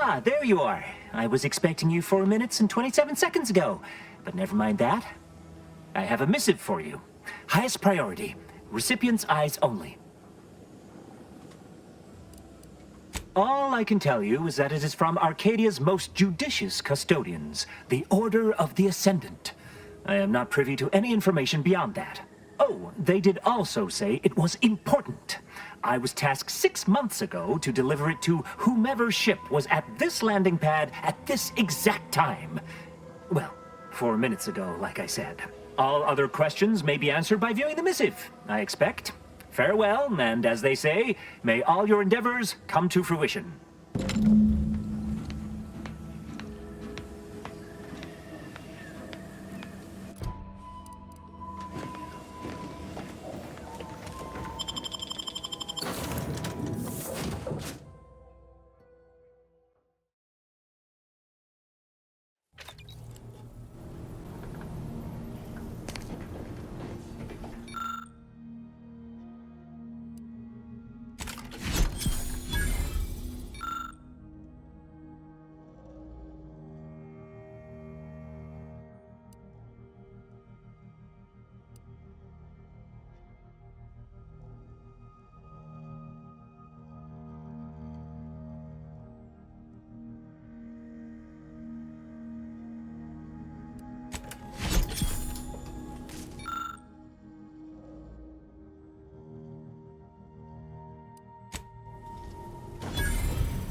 Ah, there you are. I was expecting you 4 minutes and 27 seconds ago. But never mind that. I have a missive for you. Highest priority. Recipient's eyes only. All I can tell you is that it is from Arcadia's most judicious custodians, the Order of the Ascendant. I am not privy to any information beyond that. Oh, they did also say it was important. I was tasked 6 months ago to deliver it to whomever ship was at this landing pad at this exact time. Well, 4 minutes ago, like I said. All other questions may be answered by viewing the missive, I expect. Farewell, and as they say, may all your endeavors come to fruition.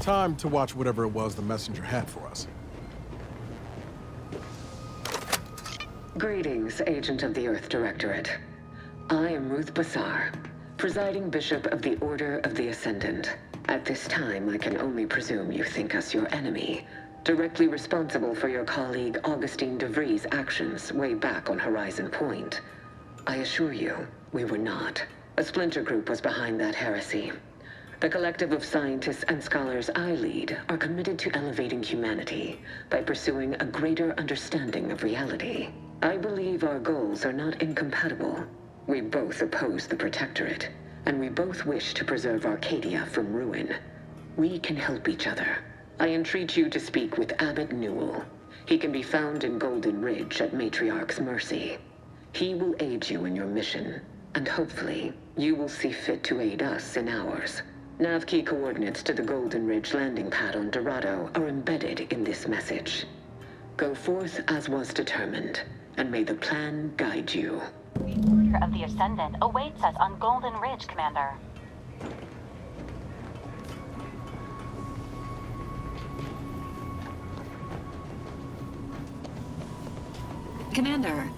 Time to watch whatever it was the messenger had for us. Greetings, Agent of the Earth Directorate. I am Ruth Bassar, presiding Bishop of the Order of the Ascendant. At this time, I can only presume you think us your enemy, directly responsible for your colleague Augustine de Vries' actions way back on Horizon Point. I assure you, we were not. A splinter group was behind that heresy. The collective of scientists and scholars I lead are committed to elevating humanity by pursuing a greater understanding of reality. I believe our goals are not incompatible. We both oppose the Protectorate, and we both wish to preserve Arcadia from ruin. We can help each other. I entreat you to speak with Abbot Newell. He can be found in Golden Ridge at Matriarch's Mercy. He will aid you in your mission, and hopefully, you will see fit to aid us in ours. Nav key coordinates to the Golden Ridge landing pad on Dorado are embedded in this message. Go forth as was determined, and may the plan guide you. The Order of the Ascendant awaits us on Golden Ridge, Commander. Commander,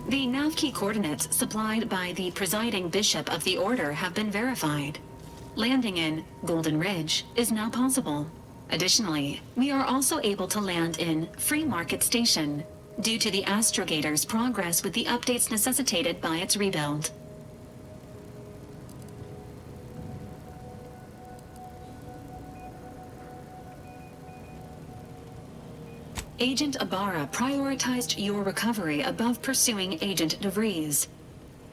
the nav key coordinates supplied by the presiding Bishop of the Order have been verified. Landing in Golden Ridge is now possible. Additionally, we are also able to land in Free Market Station, due to the astrogator's progress with the updates necessitated by its rebuild. Agent Ibarra prioritized your recovery above pursuing Agent de Vries.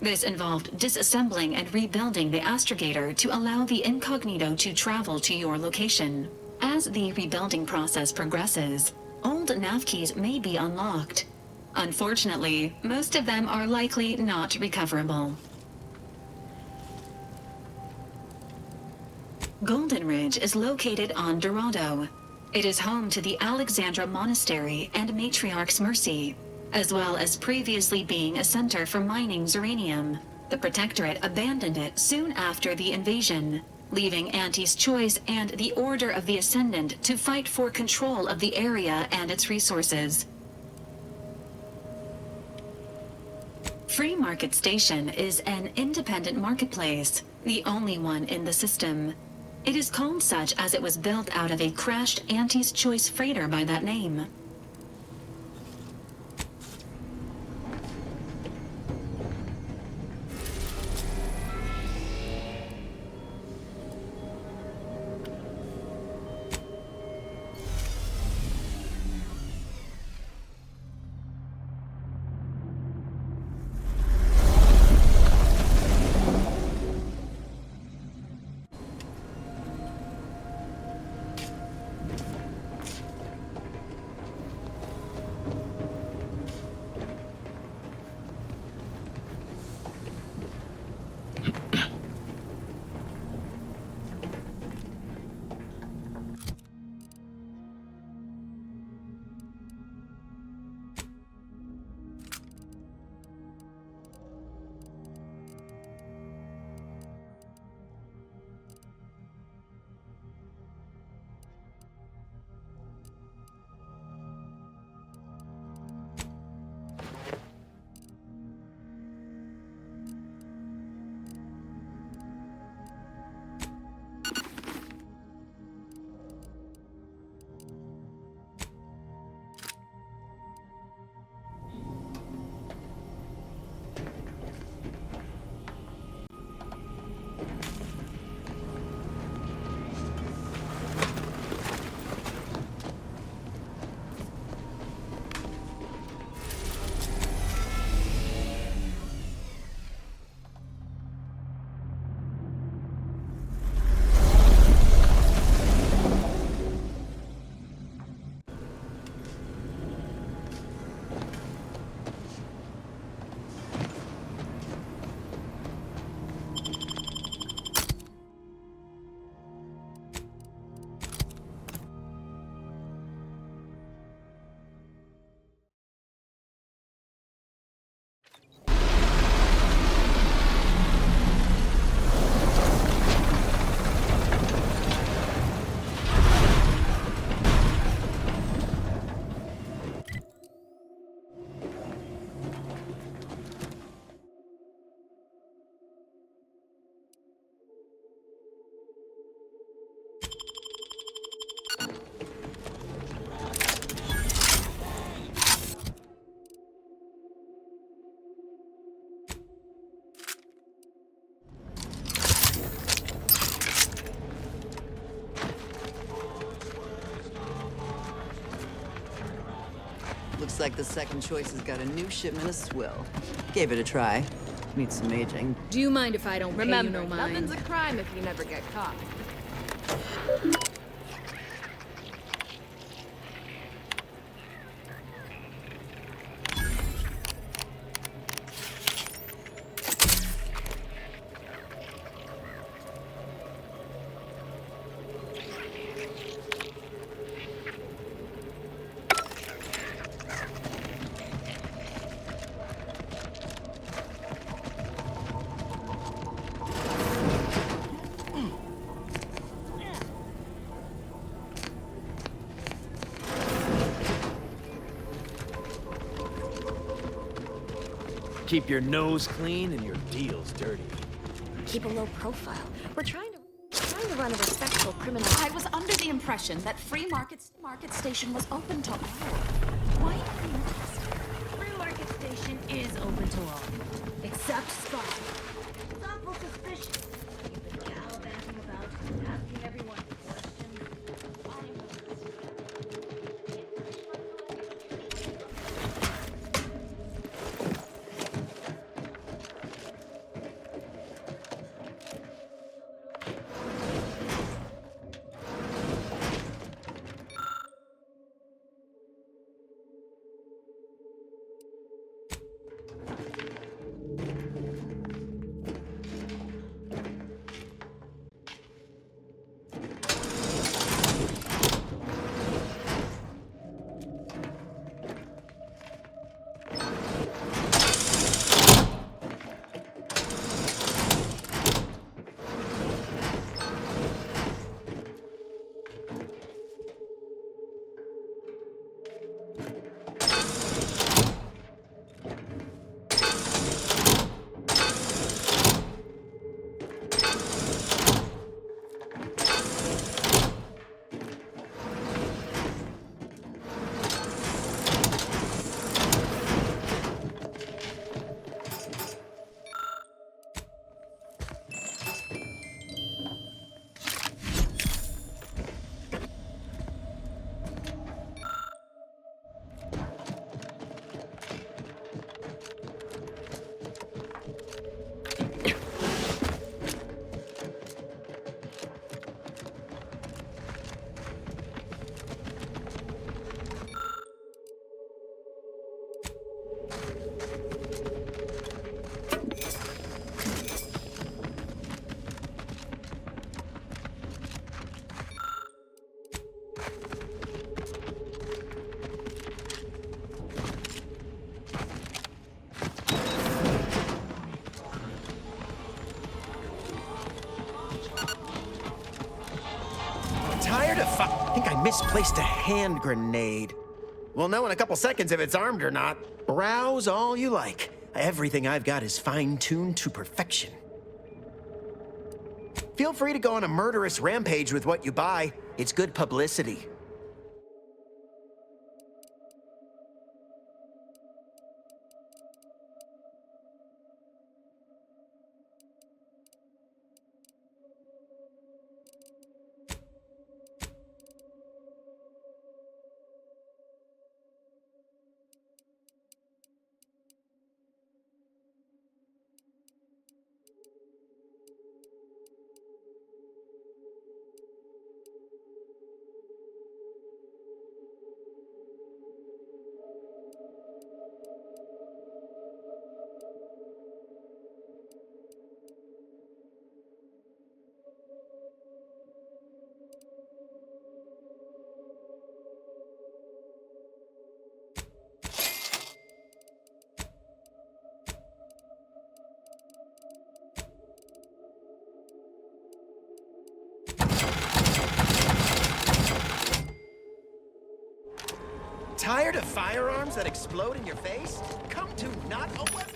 This involved disassembling and rebuilding the astrogator to allow the incognito to travel to your location. As the rebuilding process progresses, old nav keys may be unlocked. Unfortunately, most of them are likely not recoverable. Golden Ridge is located on Dorado. It is home to the Alexandra Monastery and Matriarch's Mercy, as well as previously being a center for mining uranium. The Protectorate abandoned it soon after the invasion, leaving Auntie's Choice and the Order of the Ascendant to fight for control of the area and its resources. Free Market Station is an independent marketplace, the only one in the system. It is called such as it was built out of a crashed Auntie's Choice freighter by that name. Looks like the second choice has got a new shipment of swill. Gave it a try. Needs some aging. Do you mind if I don't pay you no mind? Nothing's a crime if you never get caught. Keep your nose clean and your deals dirty. Keep a low profile. We're trying to run a respectable criminal. I was under the impression that Free Market Station was open to all. Why are you interested? Free Market Station is open to all, except Spot. It's awful suspicious. You've been gallivanting about, asking everyone questions. I think I misplaced a hand grenade. We'll know in a couple seconds if it's armed or not. Browse all you like. Everything I've got is fine-tuned to perfection. Feel free to go on a murderous rampage with what you buy. It's good publicity. Tired of firearms that explode in your face? Come to not a weapon!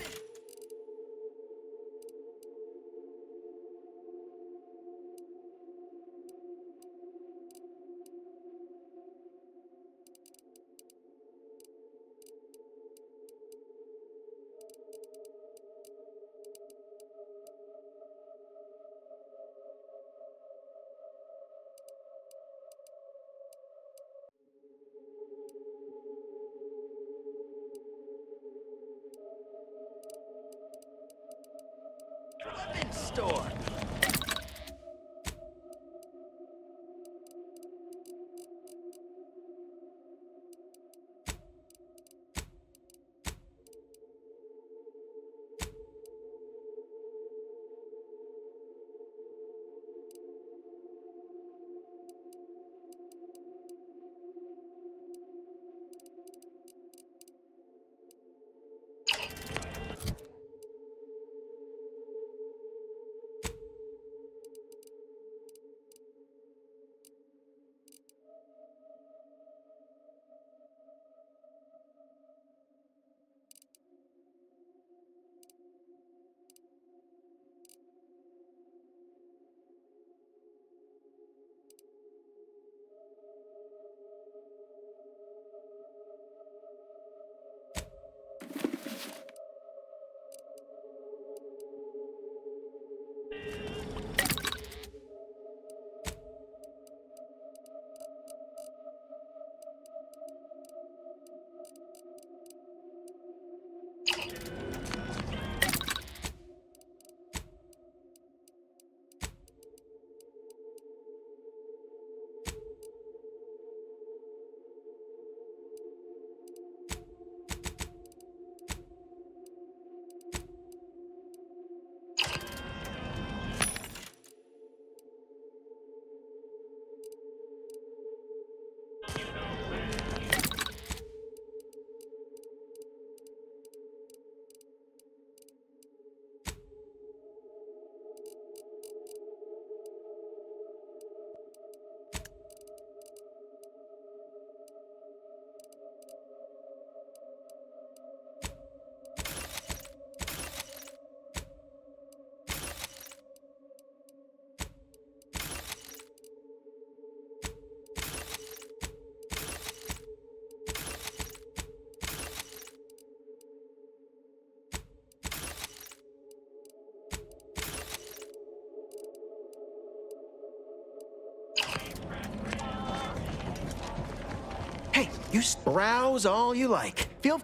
Weapons store. Hey, you browse all you like. Feel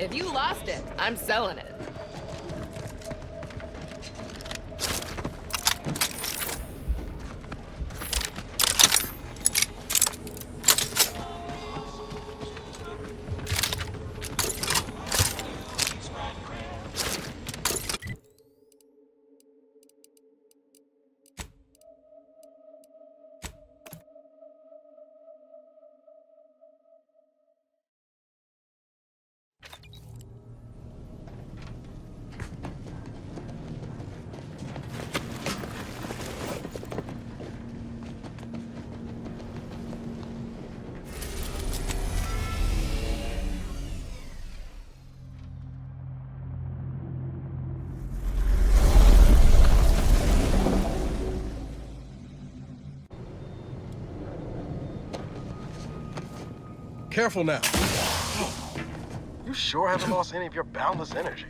If you lost it, I'm selling it. Careful now. You sure haven't lost any of your boundless energy.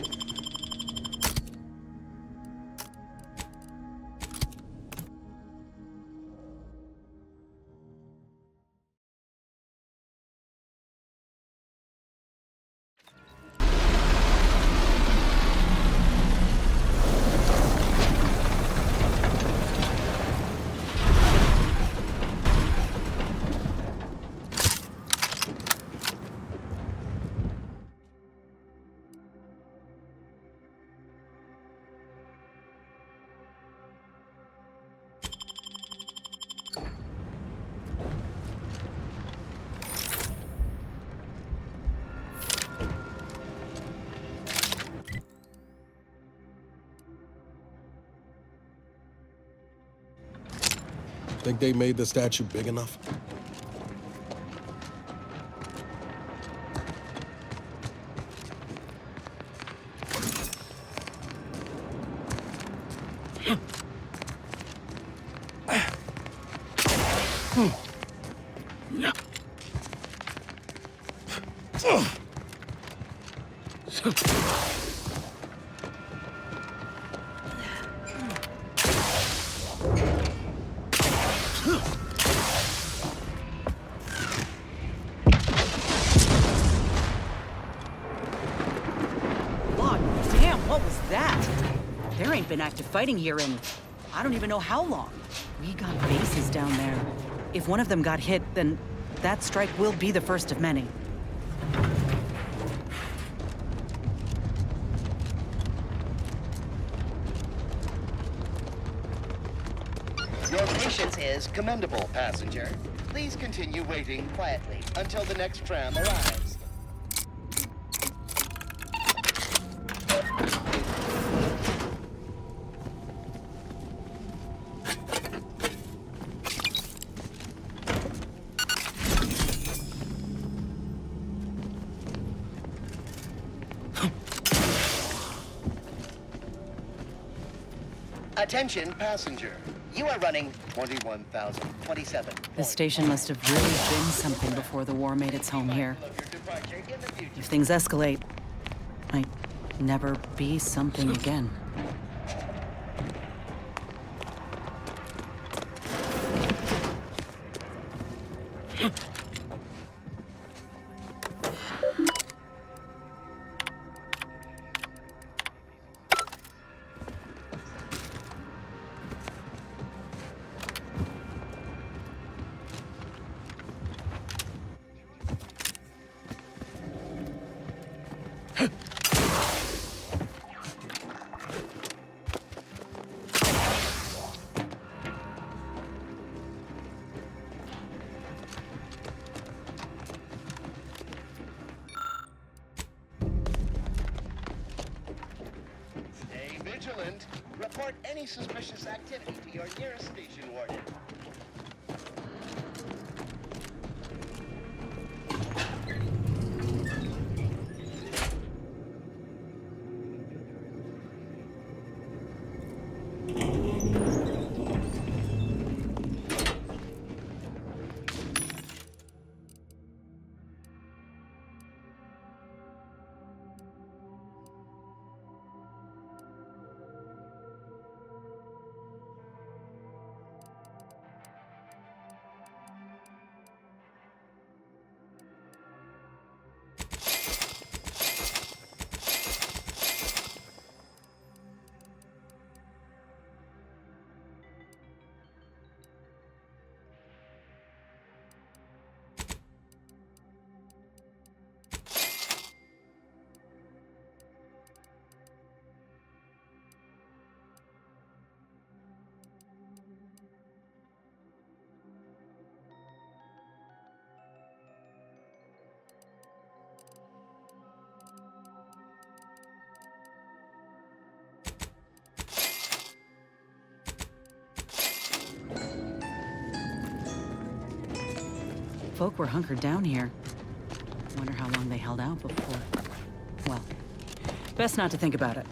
Think they made the statue big enough? What was that? There ain't been active fighting here in I don't even know how long. We got bases down there. If one of them got hit, then that strike will be the first of many. Your patience is commendable, passenger. Please continue waiting quietly until the next tram arrives. Attention, passenger. You are running 21,027. This station must have really been something before the war made its home here. If things escalate, might never be something again. Vigilant. Report any suspicious activity to your nearest station warden. Folk were hunkered down here. Wonder how long they held out before. Well, best not to think about it.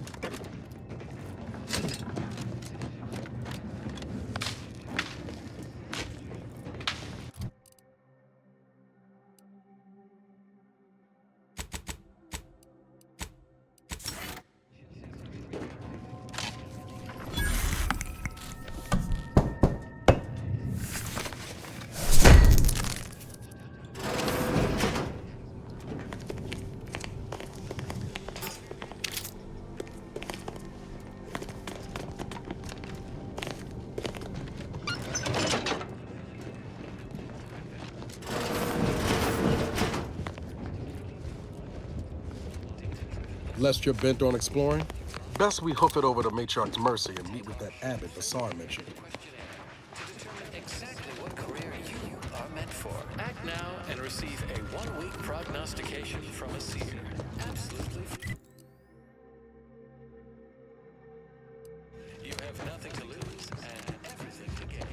Lest you're bent on exploring, best we hoof it over to Matriarch's Mercy and meet with that abbot Basar mentioned. To determine exactly what career you are meant for, act now and receive a 1-week prognostication from a seer. Absolutely free. You have nothing to lose and everything to gain.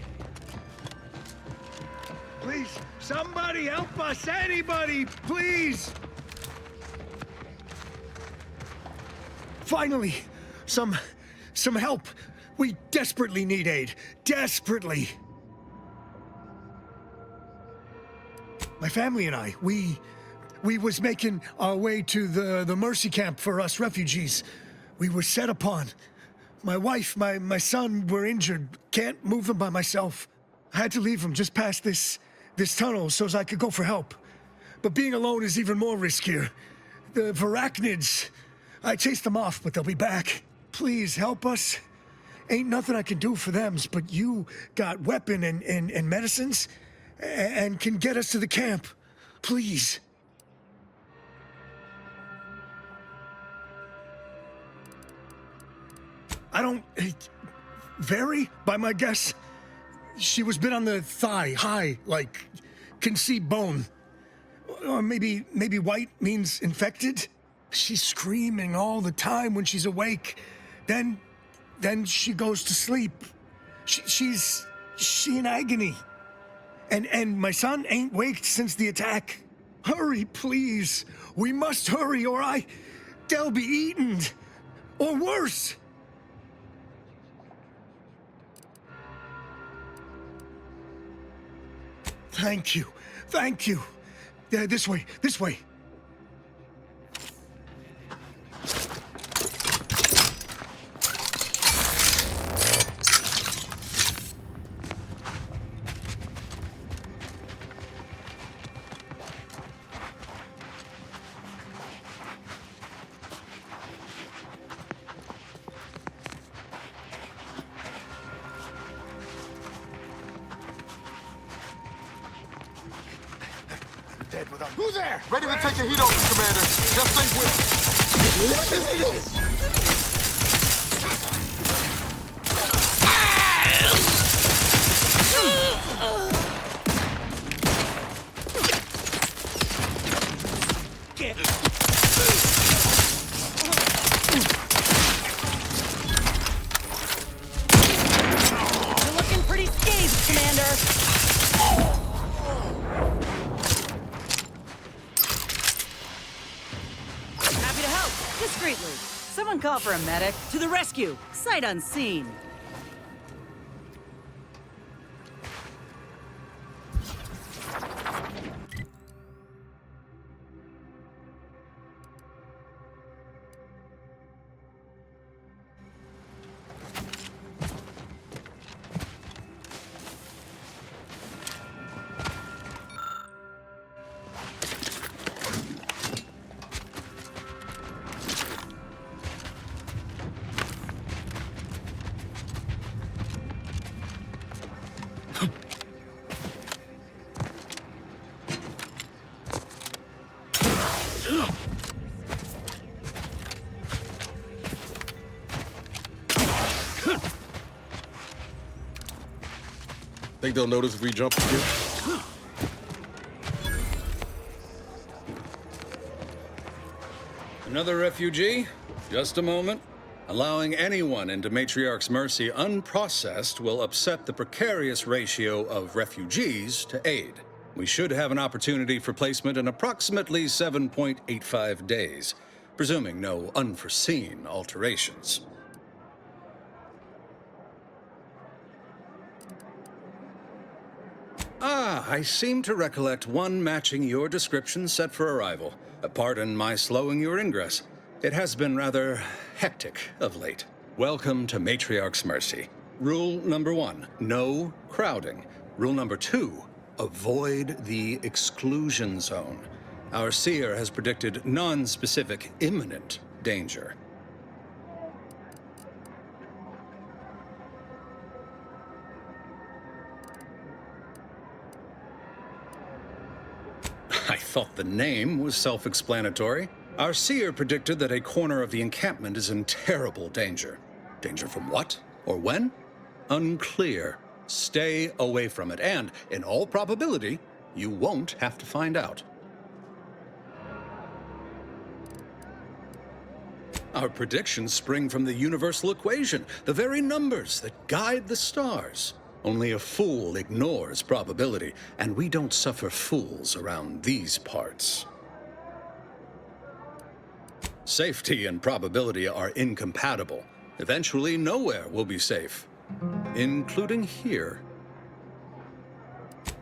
Somebody help us! Anybody, please! Finally, some help. We desperately need aid. Desperately. My family and I, we was making our way to the Mercy camp for us refugees. We were set upon. My wife, my son were injured. Can't move them by myself. I had to leave them just past this tunnel so as I could go for help. But being alone is even more riskier. The Varachnids, I chased them off, but they'll be back. Please help us. Ain't nothing I can do for them, but you got weapon and medicines and can get us to the camp. Please. I don't... Vary, by my guess. She was bit on the thigh, high, like, can see bone. Or maybe white means infected? She's screaming all the time when she's awake. Then she goes to sleep. She in agony. And my son ain't waked since the attack. Hurry, please. We must hurry or they'll be eaten. Or worse. Thank you. Thank you. This way. This way. Who's there? Ready to take the heat off, Commander. Just stay with me. What is this? You're looking pretty scathed, Commander. Discreetly. Someone call for a medic. To the rescue. Sight unseen. Think they'll notice if we jump again? Another refugee? Just a moment. Allowing anyone into Matriarch's Mercy unprocessed will upset the precarious ratio of refugees to aid. We should have an opportunity for placement in approximately 7.85 days, presuming no unforeseen alterations. Ah, I seem to recollect one matching your description set for arrival. Pardon my slowing your ingress. It has been rather hectic of late. Welcome to Matriarch's Mercy. Rule number 1, no crowding. Rule number 2, avoid the exclusion zone. Our seer has predicted non-specific imminent danger. I thought the name was self-explanatory. Our seer predicted that a corner of the encampment is in terrible danger. Danger from what? Or when? Unclear. Stay away from it, and, in all probability, you won't have to find out. Our predictions spring from the universal equation, the very numbers that guide the stars. Only a fool ignores probability, and we don't suffer fools around these parts. Safety and probability are incompatible. Eventually, nowhere will be safe, including here.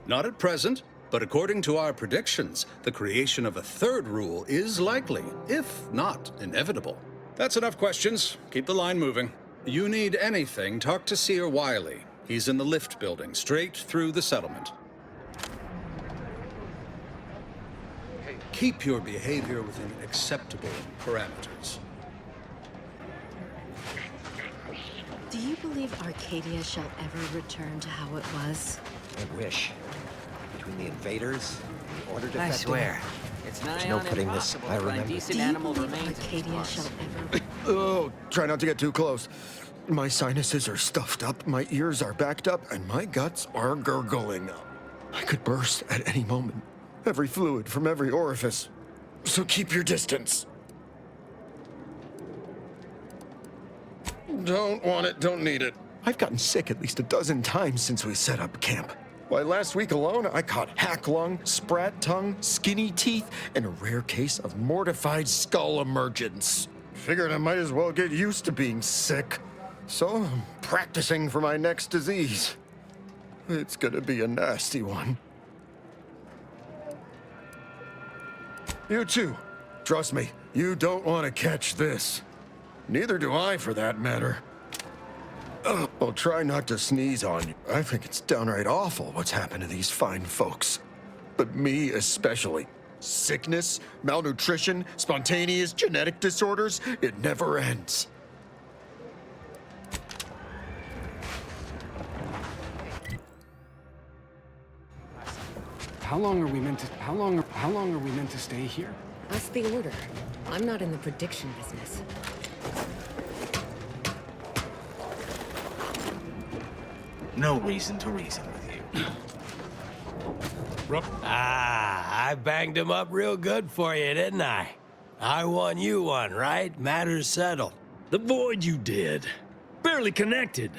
Not at present, but according to our predictions, the creation of a third rule is likely, if not inevitable. That's enough questions. Keep the line moving. You need anything, talk to Seer Wiley. He's in the lift building, straight through the settlement. Keep your behavior within acceptable parameters. Do you believe Arcadia shall ever return to how it was? I wish. Between the invaders and the order defecting. I swear, it's nigh on impossible to find decent animal remains. Arcadia shall ever... Oh, try not to get too close. My sinuses are stuffed up, my ears are backed up, and my guts are gurgling. I could burst at any moment. Every fluid from every orifice. So keep your distance. Don't want it, don't need it. I've gotten sick at least a dozen times since we set up camp. Why, last week alone, I caught hack lung, sprat tongue, skinny teeth, and a rare case of mortified skull emergence. Figured I might as well get used to being sick. So I'm practicing for my next disease. It's gonna be a nasty one. You too. Trust me, you don't want to catch this. Neither do I, for that matter. I'll try not to sneeze on you. I think it's downright awful what's happened to these fine folks. But me especially. Sickness, malnutrition, spontaneous genetic disorders, it never ends. How long are we meant to stay here? That's the order. I'm not in the prediction business. No reason to reason with you. I banged him up real good for you, didn't I? I won you one, right? Matters settled. The void you did. Barely connected.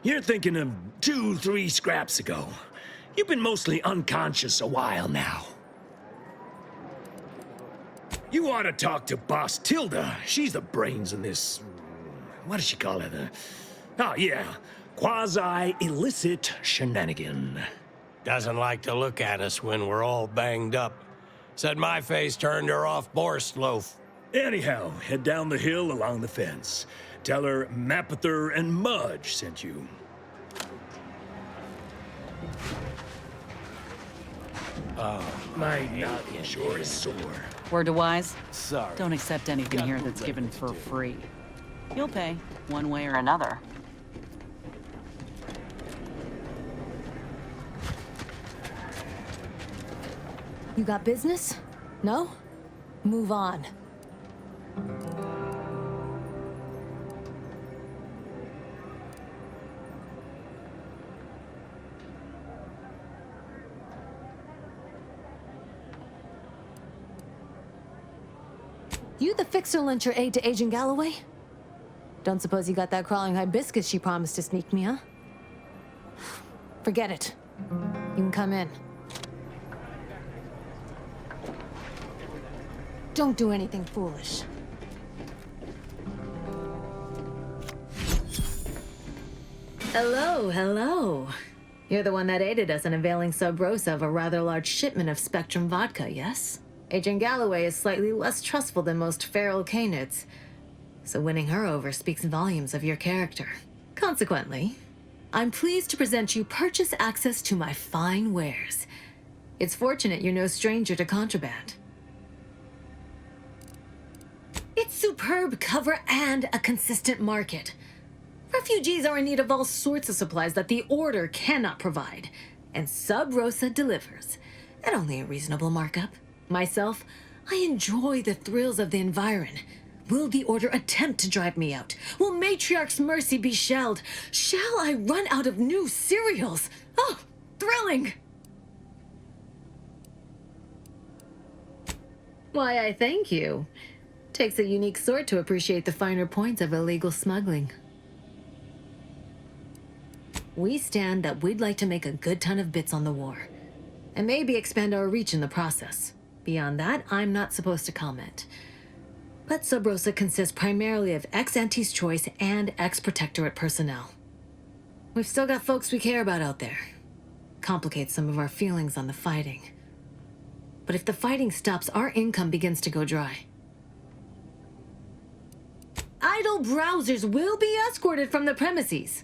You're thinking of 2-3 scraps ago. You've been mostly unconscious a while now. You ought to talk to Boss Tilda. She's the brains in this... What does she call it? Oh, yeah. Quasi-illicit shenanigan. Doesn't like to look at us when we're all banged up. Said my face turned her off Borscht loaf. Anyhow, head down the hill along the fence. Tell her Mapother and Mudge sent you. Oh, my noggin sure is sore. Word to wise? Sorry. Don't accept anything here that's given for free. You'll pay, one way or another. You got business? No? Move on. You the fixer lent your aid to Agent Galloway? Don't suppose you got that crawling hibiscus she promised to sneak me, huh? Forget it. You can come in. Don't do anything foolish. Hello, hello. You're the one that aided us in availing Sub Rosa of a rather large shipment of Spectrum vodka, yes? Agent Galloway is slightly less trustful than most feral canids, so winning her over speaks volumes of your character. Consequently, I'm pleased to present you purchase access to my fine wares. It's fortunate you're no stranger to contraband. It's superb cover and a consistent market. Refugees are in need of all sorts of supplies that the Order cannot provide, and Sub Rosa delivers, at only a reasonable markup. Myself, I enjoy the thrills of the environ. Will the Order attempt to drive me out? Will Matriarch's mercy be shelled? Shall I run out of new cereals? Oh, thrilling! Why, I thank you. Takes a unique sort to appreciate the finer points of illegal smuggling. we stand that we'd like to make a good ton of bits on the war. And maybe expand our reach in the process. Beyond that, I'm not supposed to comment. But Sub Rosa consists primarily of ex-Anti's Choice and ex-Protectorate personnel. We've still got folks we care about out there. Complicates some of our feelings on the fighting. But if the fighting stops, our income begins to go dry. Idle browsers will be escorted from the premises.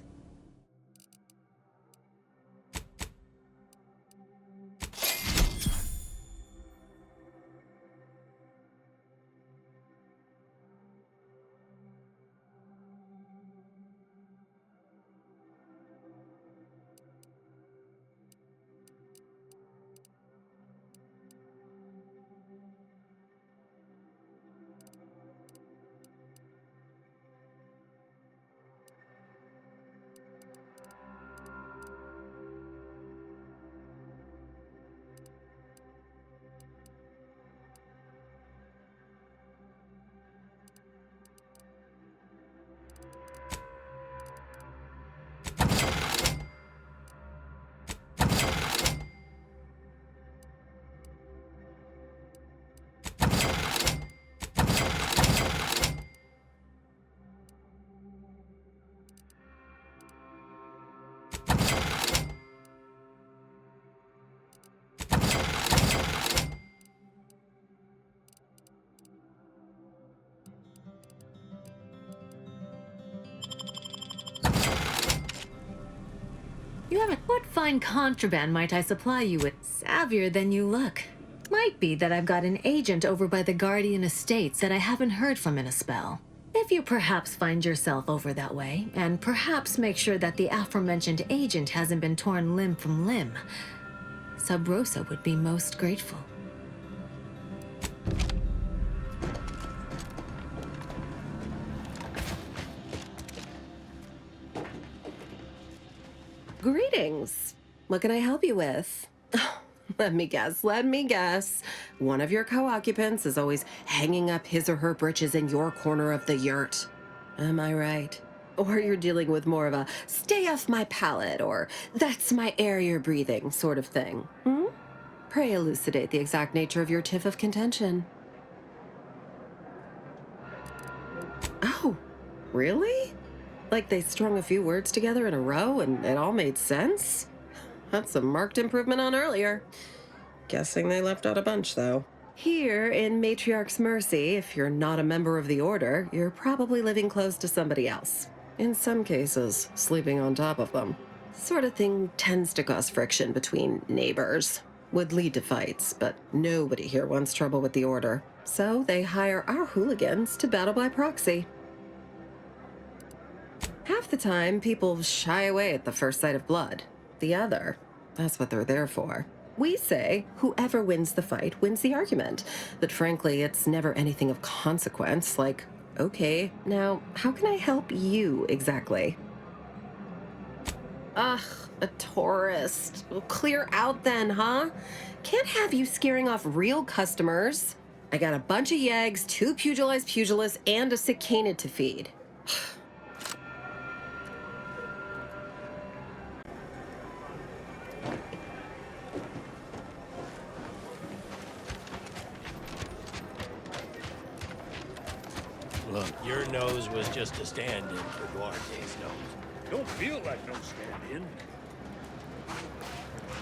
You haven't. What fine contraband might I supply you with? Savvier than you look. Might be that I've got an agent over by the Guardian Estates that I haven't heard from in a spell. If you perhaps find yourself over that way, and perhaps make sure that the aforementioned agent hasn't been torn limb from limb, Sub Rosa would be most grateful. Greetings. What can I help you with? Let me guess. One of your co-occupants is always hanging up his or her britches in your corner of the yurt. Am I right? Or you're dealing with more of a stay off my palate or that's my air you're breathing sort of thing. Pray elucidate the exact nature of your tiff of contention. Oh, really? Like they strung a few words together in a row and it all made sense? That's a marked improvement on earlier. Guessing they left out a bunch, though. Here in Matriarch's Mercy, if you're not a member of the Order, you're probably living close to somebody else. In some cases, sleeping on top of them. Sort of thing tends to cause friction between neighbors. Would lead to fights, but nobody here wants trouble with the Order. So they hire our hooligans to battle by proxy. Half the time, people shy away at the first sight of blood. The other, that's what they're there for. We say whoever wins the fight wins the argument. But frankly, it's never anything of consequence, like, okay, now, how can I help you exactly? Ugh, a tourist. Well, clear out then, huh? Can't have you scaring off real customers. I got a bunch of yeggs, 2 pugilized pugilists, and a cicanid to feed. Look, your nose was just a stand-in for Duarte's nose. Don't feel like no stand-in.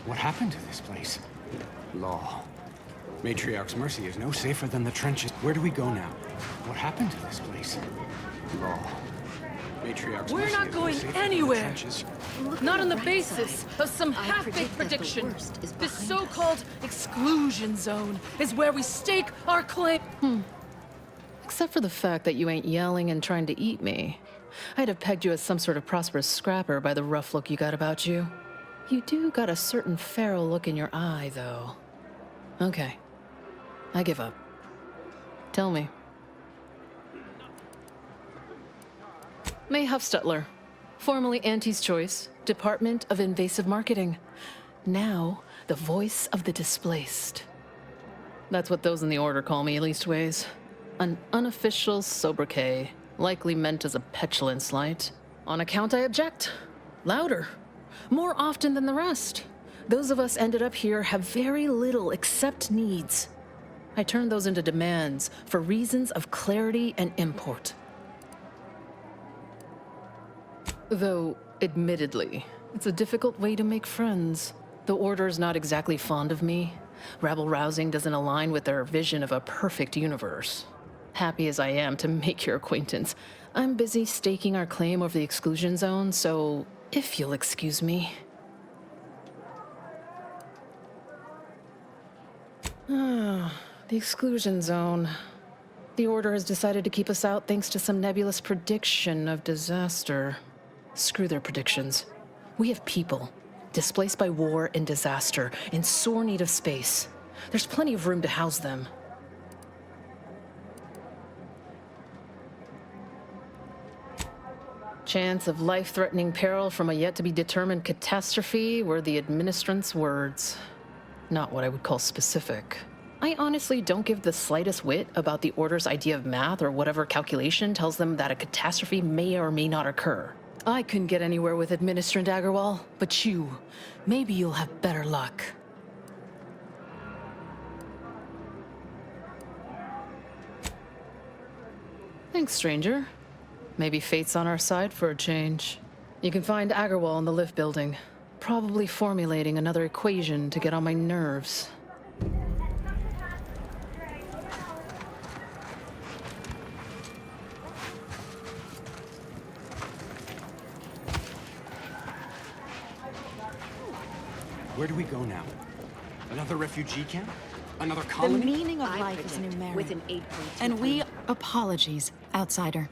What happened to this place? Law. Matriarch's Mercy is no safer than the trenches. Where do we go now? What happened to this place? Law. Matriarch's We're Mercy not is going no safer anywhere. Than the trenches. Not on the basis of some half-baked prediction. This so-called exclusion zone is where we stake our claim. Except for the fact that you ain't yelling and trying to eat me. I'd have pegged you as some sort of prosperous scrapper by the rough look you got about you. You do got a certain feral look in your eye, though. Okay. I give up. Tell me. May Huffstutler, formerly Auntie's Choice, Department of Invasive Marketing. Now, the voice of the displaced. That's what those in the Order call me, leastways. An unofficial sobriquet, likely meant as a petulant slight. On account I object. Louder. more often than the rest. Those of us ended up here have very little except needs. I turned those into demands for reasons of clarity and import. Though, admittedly, it's a difficult way to make friends. The Order's not exactly fond of me. Rabble-rousing doesn't align with their vision of a perfect universe. Happy as I am to make your acquaintance, I'm busy staking our claim over the exclusion zone, so if you'll excuse me. The exclusion zone. The Order has decided to keep us out thanks to some nebulous prediction of disaster. Screw their predictions. We have people, displaced by war and disaster, in sore need of space. There's plenty of room to house them. Chance of life-threatening peril from a yet-to-be-determined catastrophe were the administrant's words. Not what I would call specific. I honestly don't give the slightest whit about the Order's idea of math or whatever calculation tells them that a catastrophe may or may not occur. I couldn't get anywhere with Administrant Agarwal, but maybe you'll have better luck. Thanks, stranger. Maybe fate's on our side for a change. You can find Agarwal in the lift building, probably formulating another equation to get on my nerves. Where do we go now? Another refugee camp? Another colony? The meaning of life is numeric. With an 8.2. And we... Apologies, outsider.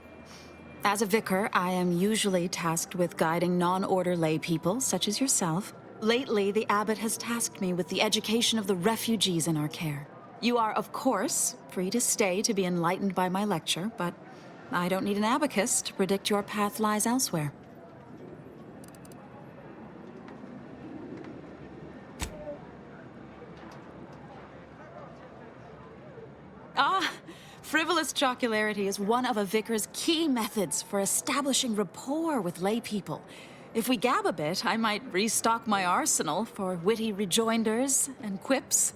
As a vicar, I am usually tasked with guiding non-order lay people, such as yourself. Lately, the abbot has tasked me with the education of the refugees in our care. You are, of course, free to stay to be enlightened by my lecture, but I don't need an abacus to predict your path lies elsewhere. Frivolous jocularity is one of a vicar's key methods for establishing rapport with lay people. If we gab a bit, I might restock my arsenal for witty rejoinders and quips.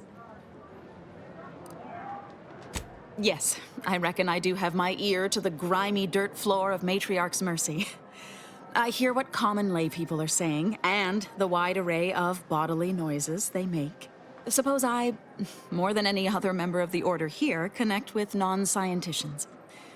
Yes, I reckon I do have my ear to the grimy dirt floor of Matriarch's Mercy. I hear what common lay people are saying, and the wide array of bodily noises they make. Suppose I, more than any other member of the Order here, connect with non-scienticians.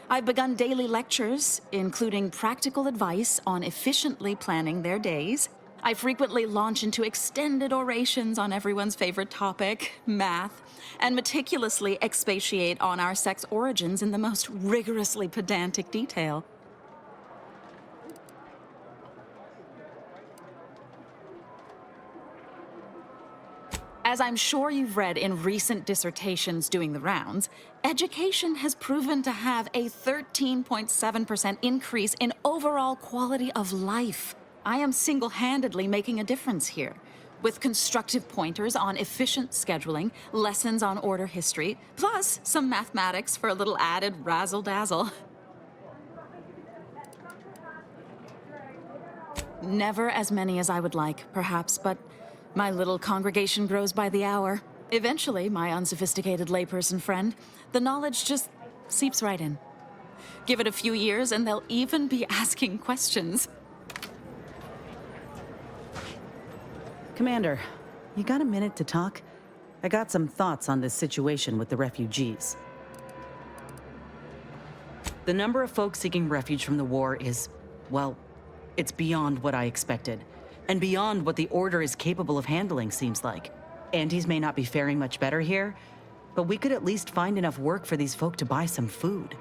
I've begun daily lectures, including practical advice on efficiently planning their days. I frequently launch into extended orations on everyone's favorite topic, math, and meticulously expatiate on our sex origins in the most rigorously pedantic detail. As I'm sure you've read in recent dissertations doing the rounds, education has proven to have a 13.7% increase in overall quality of life. I am single-handedly making a difference here, with constructive pointers on efficient scheduling, lessons on order history, plus some mathematics for a little added razzle-dazzle. Never as many as I would like, perhaps, but my little congregation grows by the hour. Eventually, my unsophisticated layperson friend, the knowledge just seeps right in. Give it a few years and they'll even be asking questions. Commander, you got a minute to talk? I got some thoughts on this situation with the refugees. The number of folks seeking refuge from the war is, well, it's beyond what I expected. And beyond what the Order is capable of handling, seems like. Antes may not be faring much better here, but we could at least find enough work for these folk to buy some food.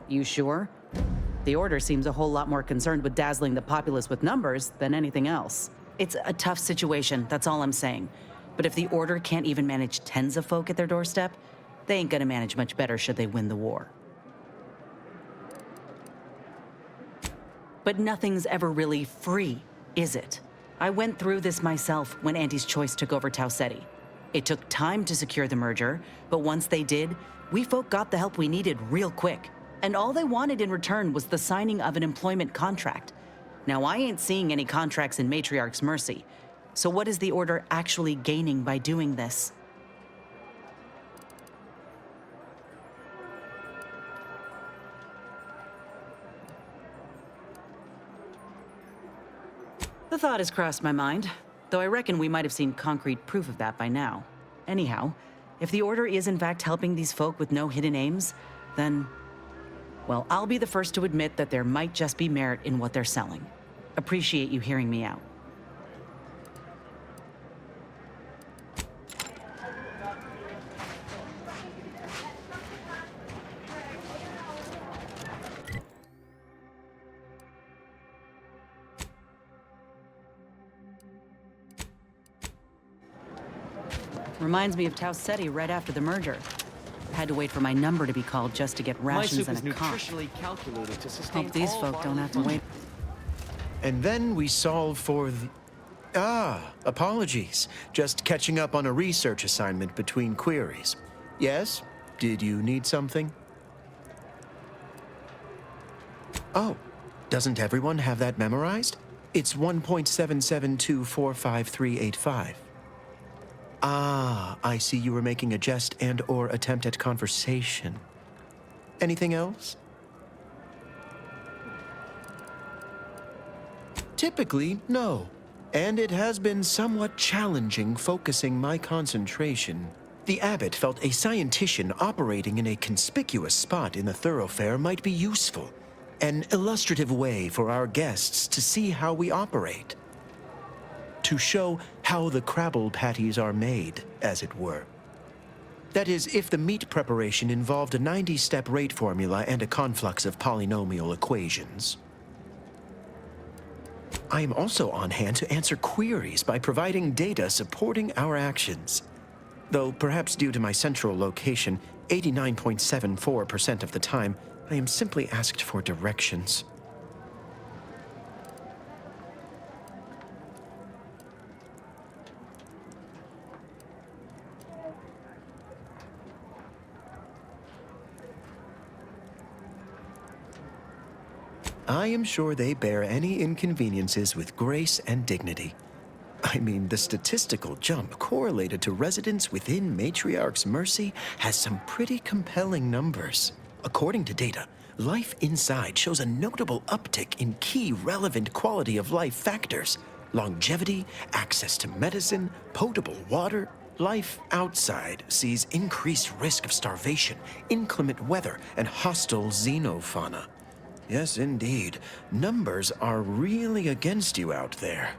You sure? The Order seems a whole lot more concerned with dazzling the populace with numbers than anything else. It's a tough situation, that's all I'm saying. But if the Order can't even manage tens of folk at their doorstep, they ain't gonna manage much better should they win the war. But nothing's ever really free, is it? I went through this myself when Anti's Choice took over Tau Ceti. It took time to secure the merger, but once they did, we folk got the help we needed real quick. And all they wanted in return was the signing of an employment contract. Now, I ain't seeing any contracts in Matriarch's Mercy. So what is the Order actually gaining by doing this? The thought has crossed my mind, though I reckon we might have seen concrete proof of that by now. Anyhow, if the Order is in fact helping these folk with no hidden aims, then, well, I'll be the first to admit that there might just be merit in what they're selling. Appreciate you hearing me out. Reminds me of Tau Ceti right after the merger. Had to wait for my number to be called just to get rations and a comp. nutritionally calculated to sustain Hope these all folk don't have to wait. And then we solve for the... apologies. Just catching up on a research assignment between queries. Yes? Did you need something? Oh, doesn't everyone have that memorized? It's 1.77245385. Ah, I see you were making a jest and/or attempt at conversation. Anything else? Typically, no. And it has been somewhat challenging focusing my concentration. The abbot felt a scientician operating in a conspicuous spot in the thoroughfare might be useful. An illustrative way for our guests to see how we operate. To show how the crabble patties are made, as it were. That is, if the meat preparation involved a 90-step rate formula and a conflux of polynomial equations. I am also on hand to answer queries by providing data supporting our actions. Though perhaps due to my central location, 89.74% of the time, I am simply asked for directions. I am sure they bear any inconveniences with grace and dignity. I mean, the statistical jump correlated to residents within Matriarch's Mercy has some pretty compelling numbers. According to data, life inside shows a notable uptick in key relevant quality of life factors: longevity, access to medicine, potable water. Life outside sees increased risk of starvation, inclement weather, and hostile xenofauna. Yes, indeed. Numbers are really against you out there.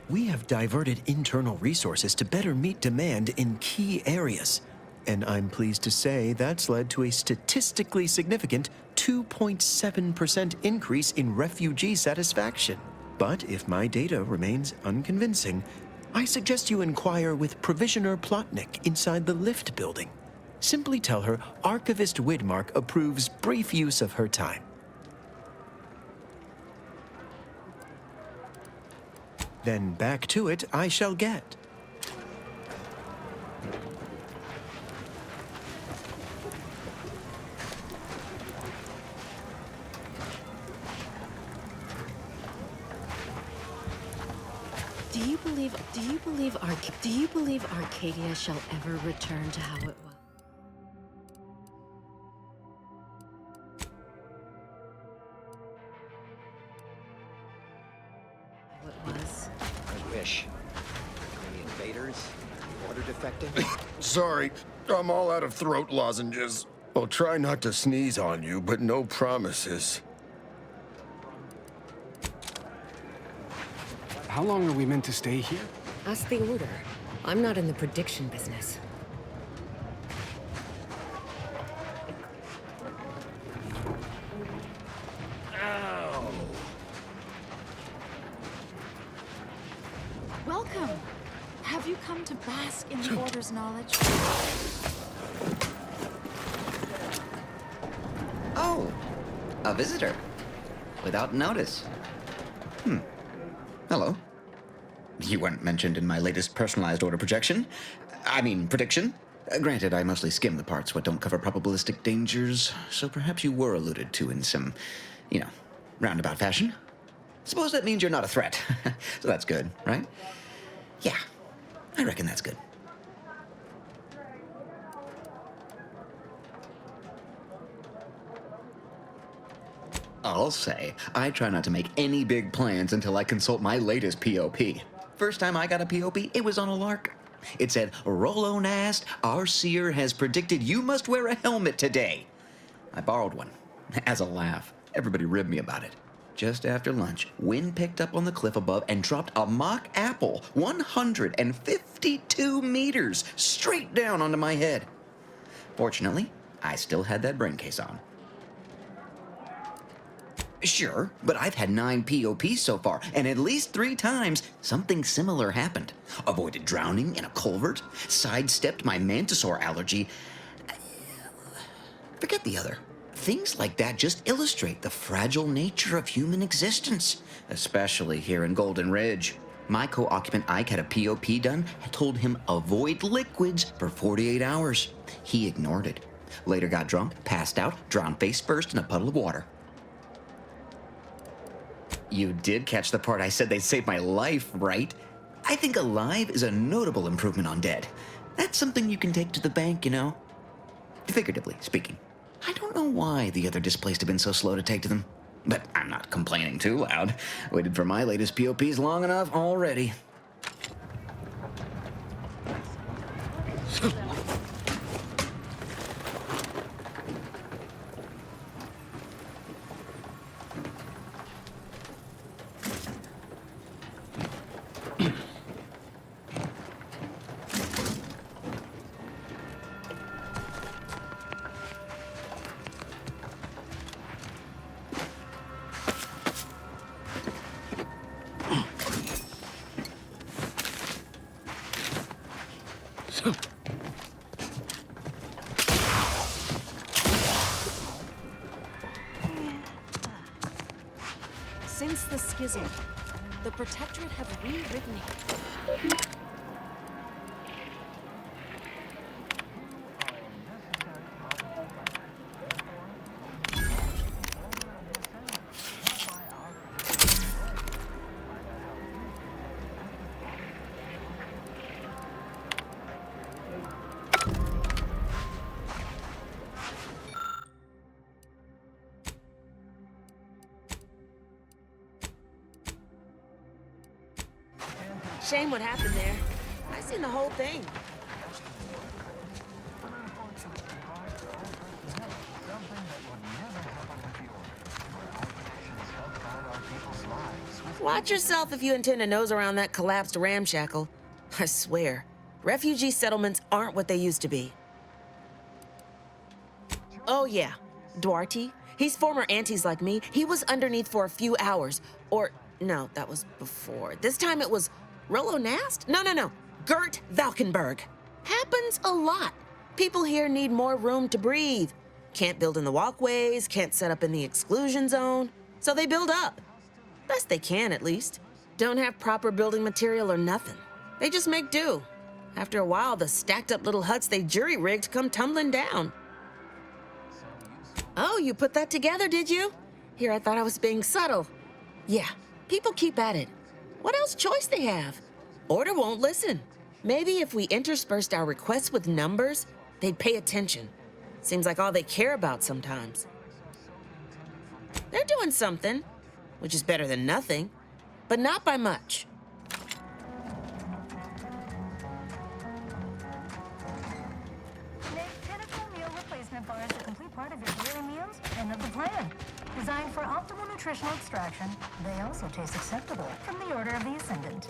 We have diverted internal resources to better meet demand in key areas. And I'm pleased to say that's led to a statistically significant 2.7% increase in refugee satisfaction. But if my data remains unconvincing, I suggest you inquire with Provisioner Plotnik inside the lift building. Simply tell her Archivist Widmark approves brief use of her time. Then back to it I shall get. Do you believe Arcadia shall ever return to how it was? I wish. Any invaders? Order defecting? Sorry, I'm all out of throat lozenges. I'll try not to sneeze on you, but no promises. How long are we meant to stay here? Ask the Order. I'm not in the prediction business. Welcome. Have you come to bask in the Order's knowledge? Oh, a visitor. Without notice. Hello. You weren't mentioned in my latest personalized order prediction. Granted, I mostly skim the parts what don't cover probabilistic dangers, so perhaps you were alluded to in some, roundabout fashion. Suppose that means you're not a threat. So that's good, right? Yeah, I reckon that's good. I'll say, I try not to make any big plans until I consult my latest POP. First time I got a POP, it was on a lark. It said, Rollo Nast, our seer has predicted you must wear a helmet today. I borrowed one, as a laugh. Everybody ribbed me about it. Just after lunch, wind picked up on the cliff above and dropped a mock apple 152 meters straight down onto my head. Fortunately, I still had that brain case on. Sure, but I've had 9 POPs so far, and at least 3 times something similar happened. Avoided drowning in a culvert, sidestepped my mantisaur allergy. Forget the other. Things like that just illustrate the fragile nature of human existence, especially here in Golden Ridge. My co-occupant Ike had a POP done and told him avoid liquids for 48 hours. He ignored it. Later got drunk, passed out, drowned face first in a puddle of water. You did catch the part I said they'd save my life, right? I think alive is a notable improvement on dead. That's something you can take to the bank, Figuratively speaking. I don't know why the other displaced have been so slow to take to them. But I'm not complaining too loud. Waited for my latest POPs long enough already. Since the schism, the Protectorate have rewritten it. Shame what happened there. I seen the whole thing. Watch yourself if you intend to nose around that collapsed ramshackle. I swear, refugee settlements aren't what they used to be. Oh yeah, Duarte. He's former aunties like me. He was underneath for a few hours. Or, no, that was before. This time it was Rollo Nast? No. Gert Valkenburg. Happens a lot. People here need more room to breathe. Can't build in the walkways, can't set up in the exclusion zone. So they build up. Best they can, at least. Don't have proper building material or nothing. They just make do. After a while, the stacked up little huts they jury-rigged come tumbling down. Oh, you put that together, did you? Here, I thought I was being subtle. Yeah, people keep at it. What else choice they have? Order won't listen. Maybe if we interspersed our requests with numbers, they'd pay attention. Seems like all they care about sometimes. They're doing something, which is better than nothing, but not by much. Make Pinnacle meal replacement bars a complete part of your daily meals and of the plan. Designed for optimal nutritional extraction, they also taste acceptable from the Order of the Ascendant.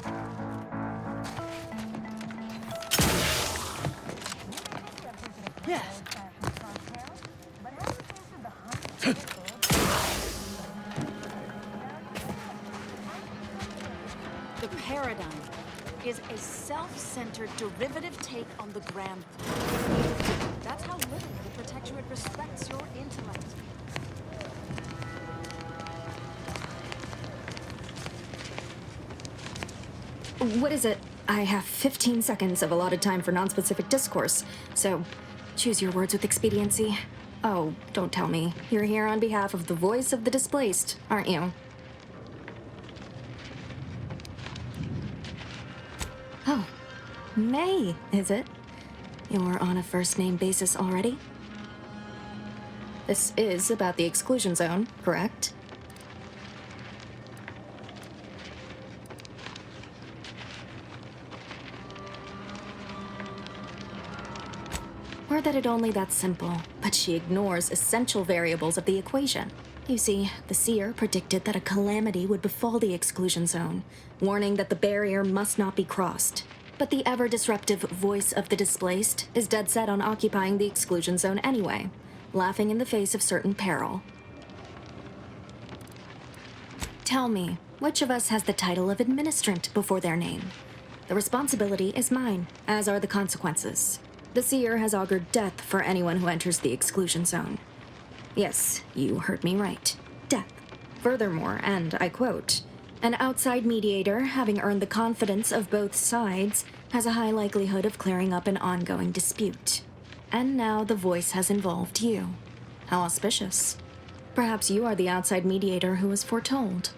Yes. The paradigm is a self-centered derivative take on the grand plan. That's how little the Protectorate respects your intellect. What is it? I have 15 seconds of allotted time for non-specific discourse, so choose your words with expediency. Oh, don't tell me. You're here on behalf of the voice of the displaced, aren't you? Oh, May, is it? You're on a first-name basis already? This is about the exclusion zone, correct? Or that it only that simple, but she ignores essential variables of the equation. You see, the seer predicted that a calamity would befall the exclusion zone, warning that the barrier must not be crossed. But the ever-disruptive voice of the displaced is dead set on occupying the exclusion zone anyway, laughing in the face of certain peril. Tell me, which of us has the title of administrant before their name? The responsibility is mine, as are the consequences. The seer has augured death for anyone who enters the exclusion zone. Yes, you heard me right. Death. Furthermore, and I quote, an outside mediator, having earned the confidence of both sides, has a high likelihood of clearing up an ongoing dispute. And now the voice has involved you. How auspicious. Perhaps you are the outside mediator who was foretold.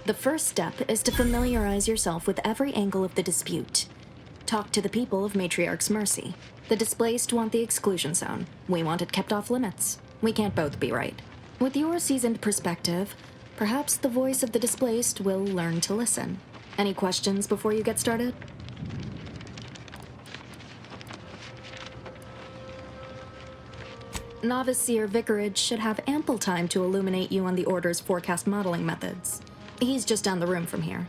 The first step is to familiarize yourself with every angle of the dispute. Talk to the people of Matriarch's Mercy. The displaced want the exclusion zone. We want it kept off limits. We can't both be right. With your seasoned perspective, perhaps the voice of the displaced will learn to listen. Any questions before you get started? Novice Seer Vicarage should have ample time to illuminate you on the Order's forecast modeling methods. He's just down the room from here.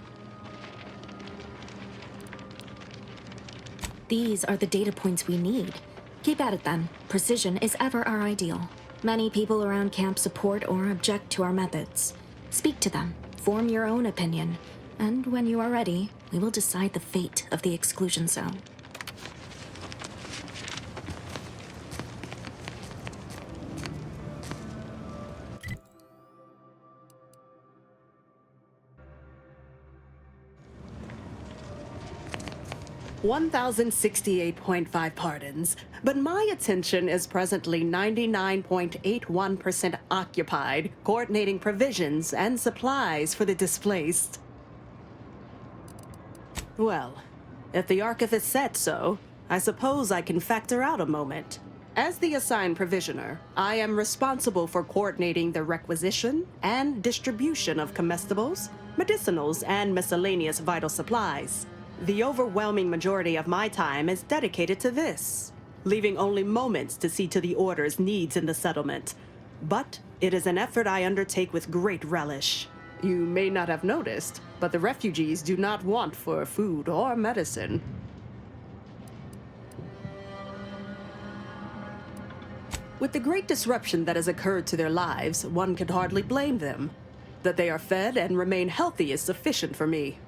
These are the data points we need. Keep at it then. Precision is ever our ideal. Many people around camp support or object to our methods. Speak to them, form your own opinion, and when you are ready, we will decide the fate of the exclusion zone. $1,068.5 pardons, but my attention is presently 99.81% occupied, coordinating provisions and supplies for the displaced. Well, if the archivist said so, I suppose I can factor out a moment. As the assigned provisioner, I am responsible for coordinating the requisition and distribution of comestibles, medicinals, and miscellaneous vital supplies. The overwhelming majority of my time is dedicated to this, leaving only moments to see to the Order's needs in the settlement. But it is an effort I undertake with great relish. You may not have noticed, but the refugees do not want for food or medicine. With the great disruption that has occurred to their lives, one could hardly blame them. That they are fed and remain healthy is sufficient for me.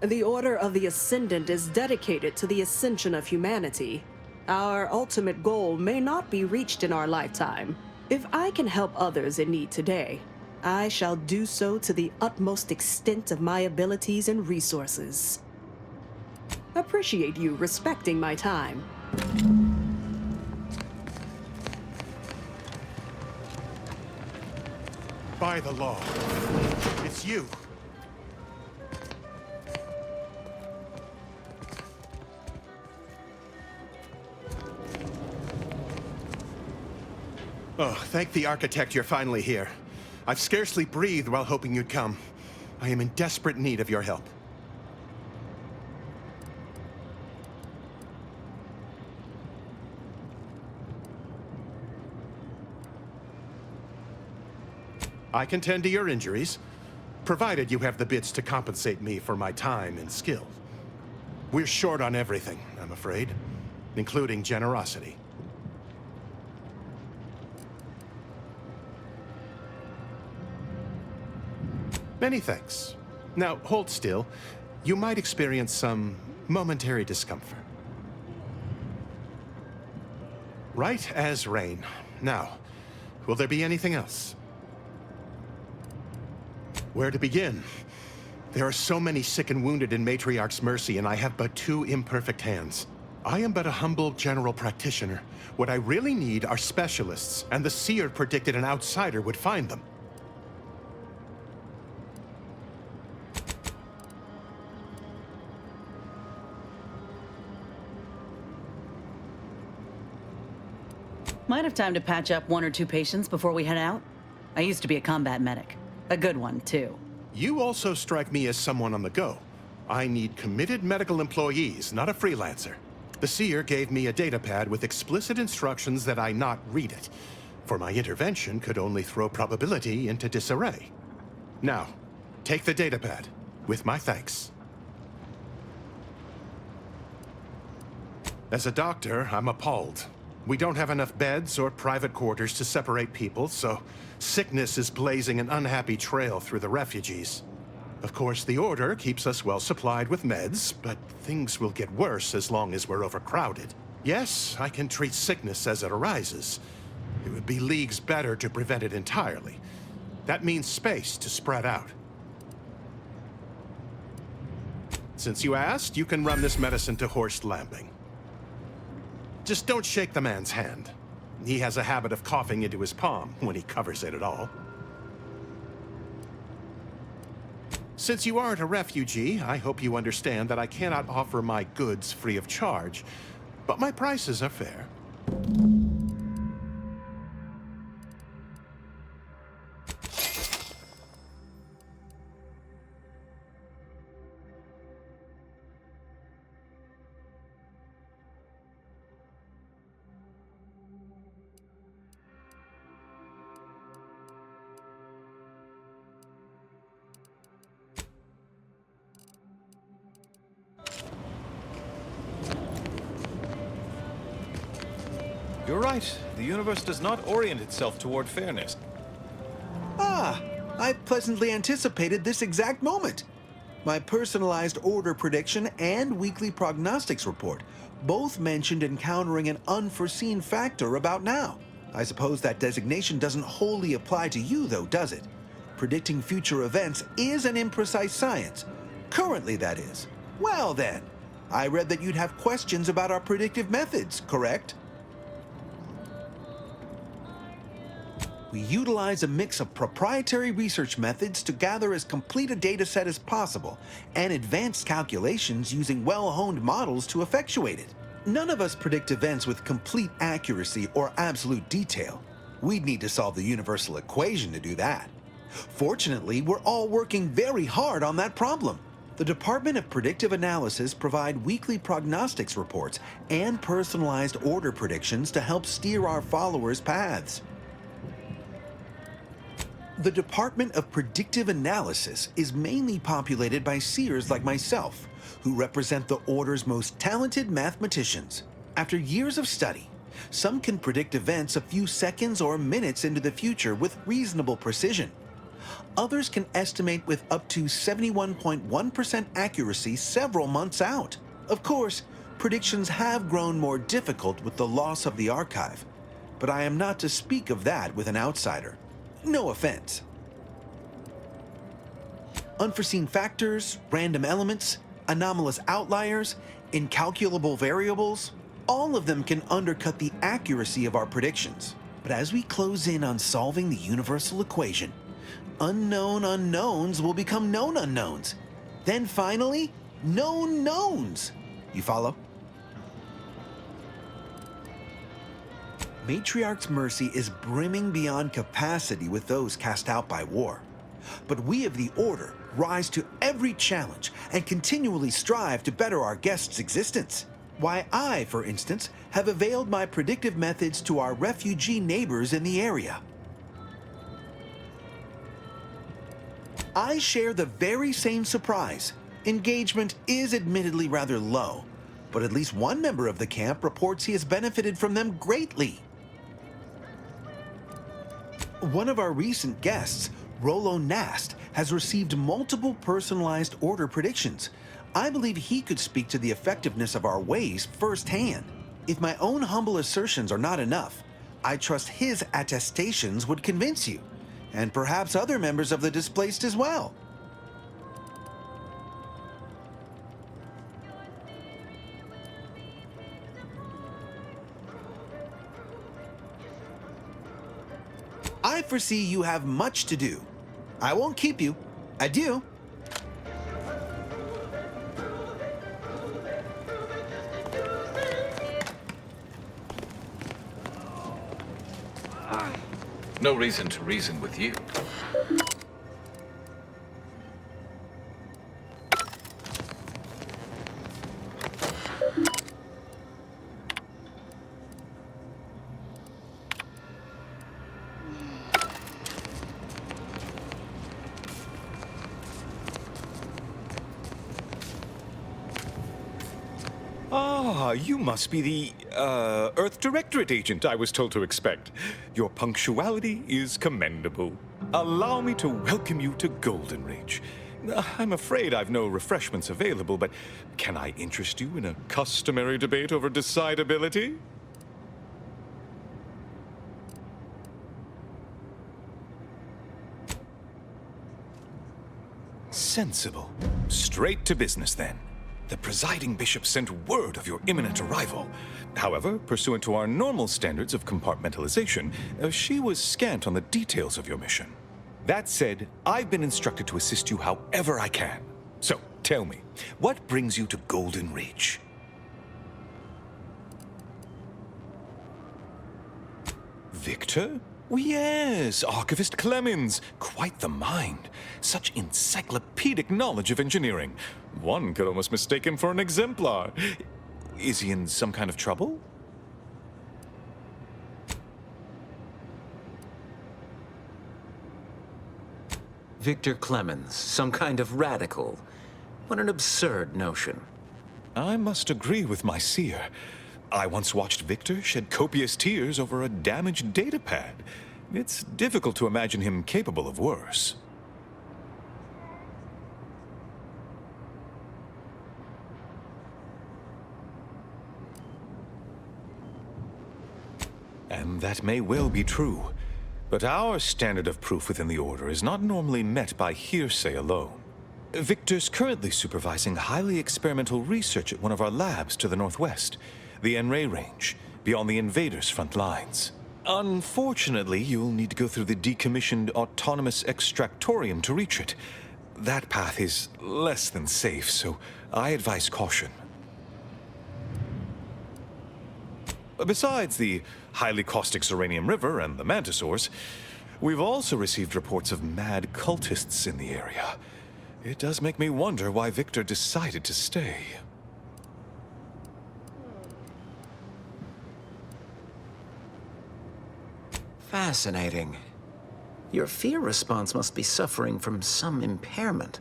The Order of the Ascendant is dedicated to the ascension of humanity. Our ultimate goal may not be reached in our lifetime. If I can help others in need today, I shall do so to the utmost extent of my abilities and resources. Appreciate you respecting my time. By the law, it's you. Oh, thank the architect you're finally here. I've scarcely breathed while hoping you'd come. I am in desperate need of your help. I can tend to your injuries, provided you have the bits to compensate me for my time and skill. We're short on everything, I'm afraid, including generosity. Many thanks. Now, hold still. You might experience some momentary discomfort. Right as rain. Now, will there be anything else? Where to begin? There are so many sick and wounded in Matriarch's mercy, and I have but 2 imperfect hands. I am but a humble general practitioner. What I really need are specialists, and the seer predicted an outsider would find them. Might have time to patch up 1 or 2 patients before we head out. I used to be a combat medic. A good one, too. You also strike me as someone on the go. I need committed medical employees, not a freelancer. The seer gave me a datapad with explicit instructions that I not read it, for my intervention could only throw probability into disarray. Now, take the datapad, with my thanks. As a doctor, I'm appalled. We don't have enough beds or private quarters to separate people, so sickness is blazing an unhappy trail through the refugees. Of course, the Order keeps us well supplied with meds, but things will get worse as long as we're overcrowded. Yes, I can treat sickness as it arises. It would be leagues better to prevent it entirely. That means space to spread out. Since you asked, you can run this medicine to Horst Lambing. Just don't shake the man's hand. He has a habit of coughing into his palm when he covers it at all. Since you aren't a refugee, I hope you understand that I cannot offer my goods free of charge, but my prices are fair. You're right. The universe does not orient itself toward fairness. Ah, I pleasantly anticipated this exact moment. My personalized order prediction and weekly prognostics report both mentioned encountering an unforeseen factor about now. I suppose that designation doesn't wholly apply to you, though, does it? Predicting future events is an imprecise science. Currently, that is. Well, then, I read that you'd have questions about our predictive methods, correct? We utilize a mix of proprietary research methods to gather as complete a data set as possible, and advanced calculations using well-honed models to effectuate it. None of us predict events with complete accuracy or absolute detail. We'd need to solve the universal equation to do that. Fortunately, we're all working very hard on that problem. The Department of Predictive Analysis provide weekly prognostics reports and personalized order predictions to help steer our followers' paths. The Department of Predictive Analysis is mainly populated by seers like myself, who represent the Order's most talented mathematicians. After years of study, some can predict events a few seconds or minutes into the future with reasonable precision. Others can estimate with up to 71.1% accuracy several months out. Of course, predictions have grown more difficult with the loss of the archive, but I am not to speak of that with an outsider. No offense. Unforeseen factors, random elements, anomalous outliers, incalculable variables, all of them can undercut the accuracy of our predictions. But as we close in on solving the universal equation, unknown unknowns will become known unknowns. Then finally, known knowns. You follow? Matriarch's mercy is brimming beyond capacity with those cast out by war. But we of the Order rise to every challenge and continually strive to better our guests' existence. Why, I, for instance, have availed my predictive methods to our refugee neighbors in the area. I share the very same surprise. Engagement is admittedly rather low, but at least one member of the camp reports he has benefited from them greatly. One of our recent guests, Rollo Nast, has received multiple personalized order predictions. I believe he could speak to the effectiveness of our ways firsthand. If my own humble assertions are not enough, I trust his attestations would convince you. and perhaps other members of the displaced as well. I foresee you have much to do. I won't keep you. Adieu. No reason to reason with you. Ah, you must be the, Earth Directorate agent I was told to expect. Your punctuality is commendable. Allow me to welcome you to Golden Ridge. I'm afraid I've no refreshments available, but can I interest you in a customary debate over decidability? Sensible. Straight to business, then. The presiding bishop sent word of your imminent arrival. However, pursuant to our normal standards of compartmentalization, she was scant on the details of your mission. That said, I've been instructed to assist you however I can. So, tell me, what brings you to Golden Ridge? Victor? Oh, yes, Archivist Clemens. Quite the mind. Such encyclopedic knowledge of engineering. One could almost mistake him for an exemplar. Is he in some kind of trouble? Victor Clemens, some kind of radical. What an absurd notion. I must agree with my seer. I once watched Victor shed copious tears over a damaged datapad. It's difficult to imagine him capable of worse. And that may well be true. But our standard of proof within the Order is not normally met by hearsay alone. Victor's currently supervising highly experimental research at one of our labs to the northwest, the Enray Range, beyond the invaders' front lines. Unfortunately, you'll need to go through the decommissioned autonomous extractorium to reach it. That path is less than safe, so I advise caution. Besides the highly caustic Zeranium River and the Mantisaurs, we've also received reports of mad cultists in the area. It does make me wonder why Victor decided to stay. Fascinating. Your fear response must be suffering from some impairment.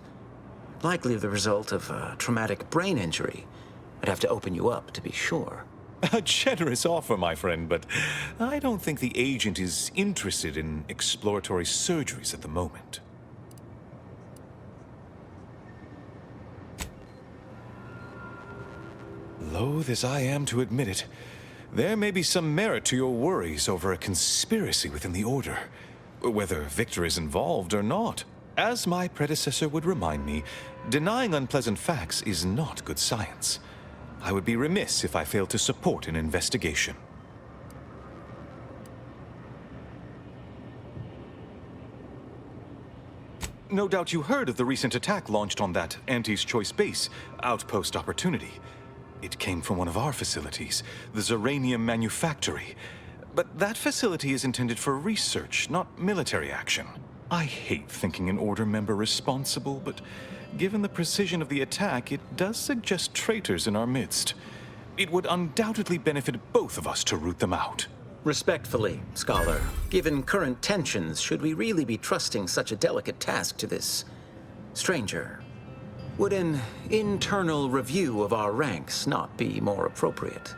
Likely the result of a traumatic brain injury. I'd have to open you up to be sure. A generous offer, my friend, but I don't think the agent is interested in exploratory surgeries at the moment. Loath as I am to admit it, there may be some merit to your worries over a conspiracy within the Order, whether Victor is involved or not. As my predecessor would remind me, denying unpleasant facts is not good science. I would be remiss if I failed to support an investigation. No doubt you heard of the recent attack launched on that Anti's Choice base, Outpost Opportunity. It came from one of our facilities, the Zeranium Manufactory. But that facility is intended for research, not military action. I hate thinking an Order member responsible, but given the precision of the attack, it does suggest traitors in our midst. It would undoubtedly benefit both of us to root them out. Respectfully, Scholar, given current tensions, should we really be trusting such a delicate task to this stranger? Would an internal review of our ranks not be more appropriate?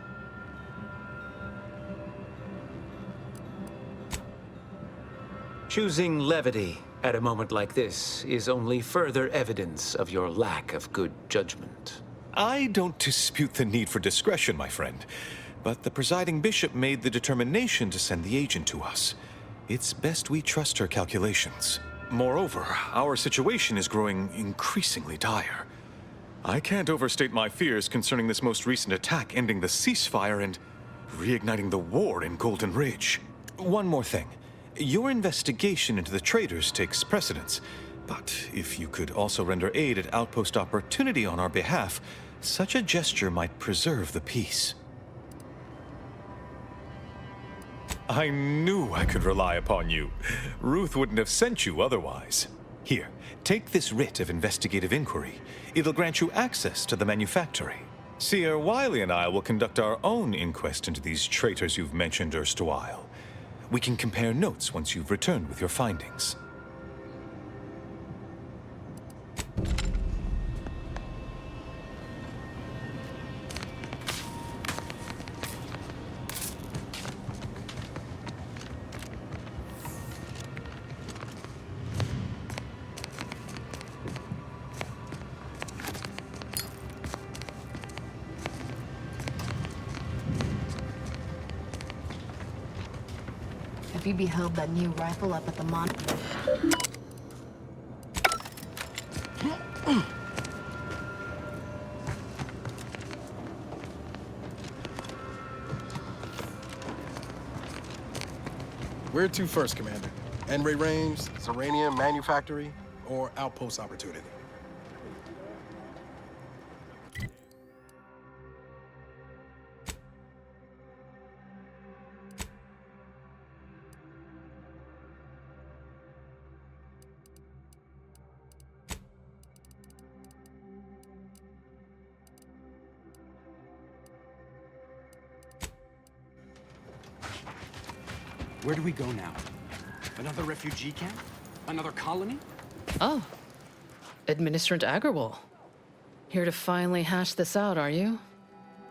Choosing levity at a moment like this is only further evidence of your lack of good judgment. I don't dispute the need for discretion, my friend, but the presiding bishop made the determination to send the agent to us. It's best we trust her calculations. Moreover, our situation is growing increasingly dire. I can't overstate my fears concerning this most recent attack ending the ceasefire and reigniting the war in Golden Ridge. One more thing. Your investigation into the traitors takes precedence, but if you could also render aid at Outpost Opportunity on our behalf, such a gesture might preserve the peace. I knew I could rely upon you. Ruth wouldn't have sent you otherwise. Here, take this writ of investigative inquiry. It'll grant you access to the manufactory. Seer Wiley and I will conduct our own inquest into these traitors you've mentioned erstwhile. We can compare notes once you've returned with your findings. Have you beheld that new rifle up at the mon? Where to first, Commander? Enray Range, Serenium Manufactory, or Outpost Opportunity? Where do we go now? Another refugee camp? Another colony? Oh. Administrant Agarwal. Here to finally hash this out, are you?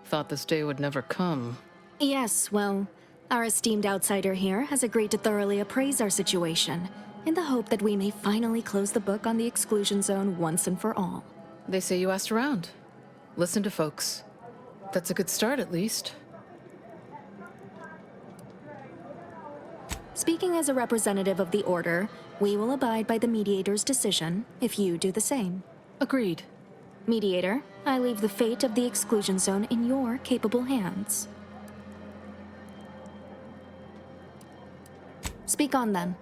Thought this day would never come. Yes, well, our esteemed outsider here has agreed to thoroughly appraise our situation, in the hope that we may finally close the book on the exclusion zone once and for all. They say you asked around. Listen to folks. That's a good start, at least. Speaking as a representative of the Order, we will abide by the Mediator's decision if you do the same. Agreed. Mediator, I leave the fate of the exclusion zone in your capable hands. Speak on, then.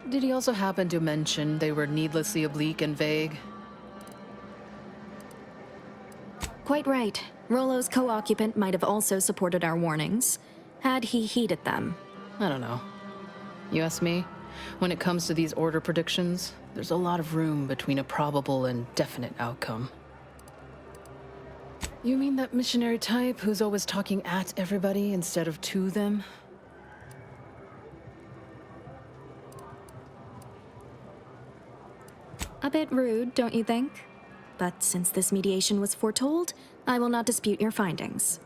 Did he also happen to mention they were needlessly oblique and vague? Quite right. Rollo's co-occupant might have also supported our warnings, had he heeded them. I don't know. You ask me, when it comes to these Order predictions, there's a lot of room between a probable and definite outcome. You mean that missionary type who's always talking at everybody instead of to them? A bit rude, don't you think? But since this mediation was foretold, I will not dispute your findings.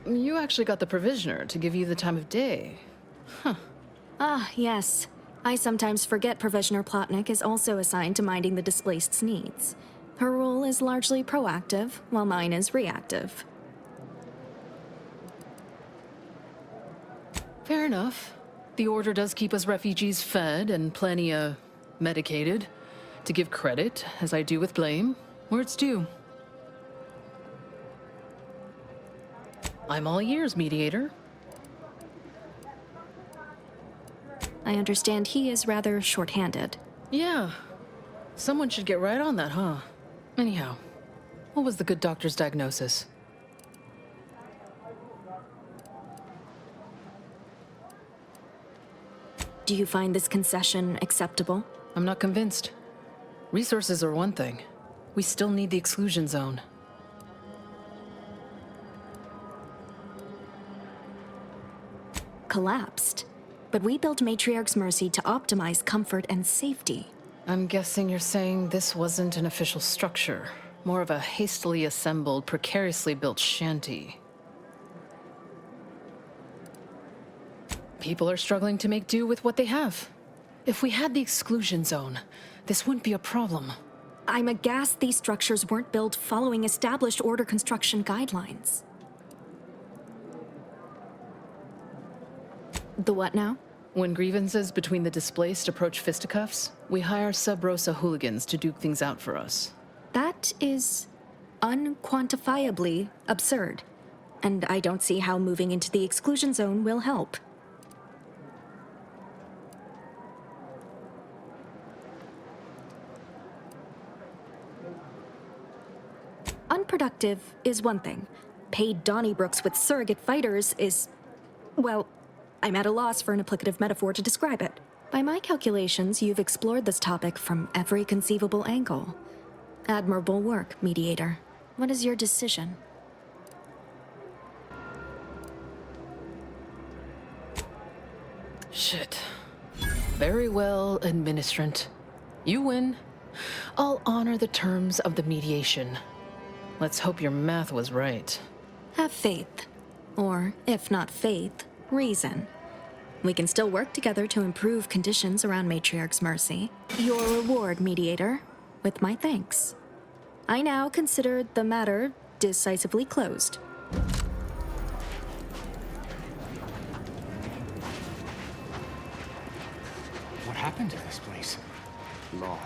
You actually got the Provisioner to give you the time of day. Huh. Ah, yes. I sometimes forget Provisioner Plotnik is also assigned to minding the displaced's needs. Her role is largely proactive, while mine is reactive. Fair enough. The Order does keep us refugees fed and plenty, medicated. To give credit, as I do with blame, where it's due. I'm all ears, Mediator. I understand he is rather short-handed. Yeah. Someone should get right on that, huh? Anyhow, what was the good doctor's diagnosis? Do you find this concession acceptable? I'm not convinced. Resources are one thing. We still need the exclusion zone. Collapsed. But we built Matriarch's Mercy to optimize comfort and safety. I'm guessing you're saying this wasn't an official structure. More of a hastily assembled, precariously built shanty. People are struggling to make do with what they have. If we had the exclusion zone, this wouldn't be a problem. I'm aghast these structures weren't built following established order construction guidelines. The what now? When grievances between the displaced approach fisticuffs, we hire Sub Rosa hooligans to duke things out for us. That is unquantifiably absurd, and I don't see how moving into the exclusion zone will help. Unproductive is one thing. Paid Donnybrooks with surrogate fighters is, well, I'm at a loss for an applicative metaphor to describe it. By my calculations, you've explored this topic from every conceivable angle. Admirable work, Mediator. What is your decision? Shit. Very well, Administrant. You win. I'll honor the terms of the mediation. Let's hope your math was right. Have faith. Or, if not faith, reason. We can still work together to improve conditions around Matriarch's Mercy. Your reward, Mediator, with my thanks. I now consider the matter decisively closed. What happened to this place? Law.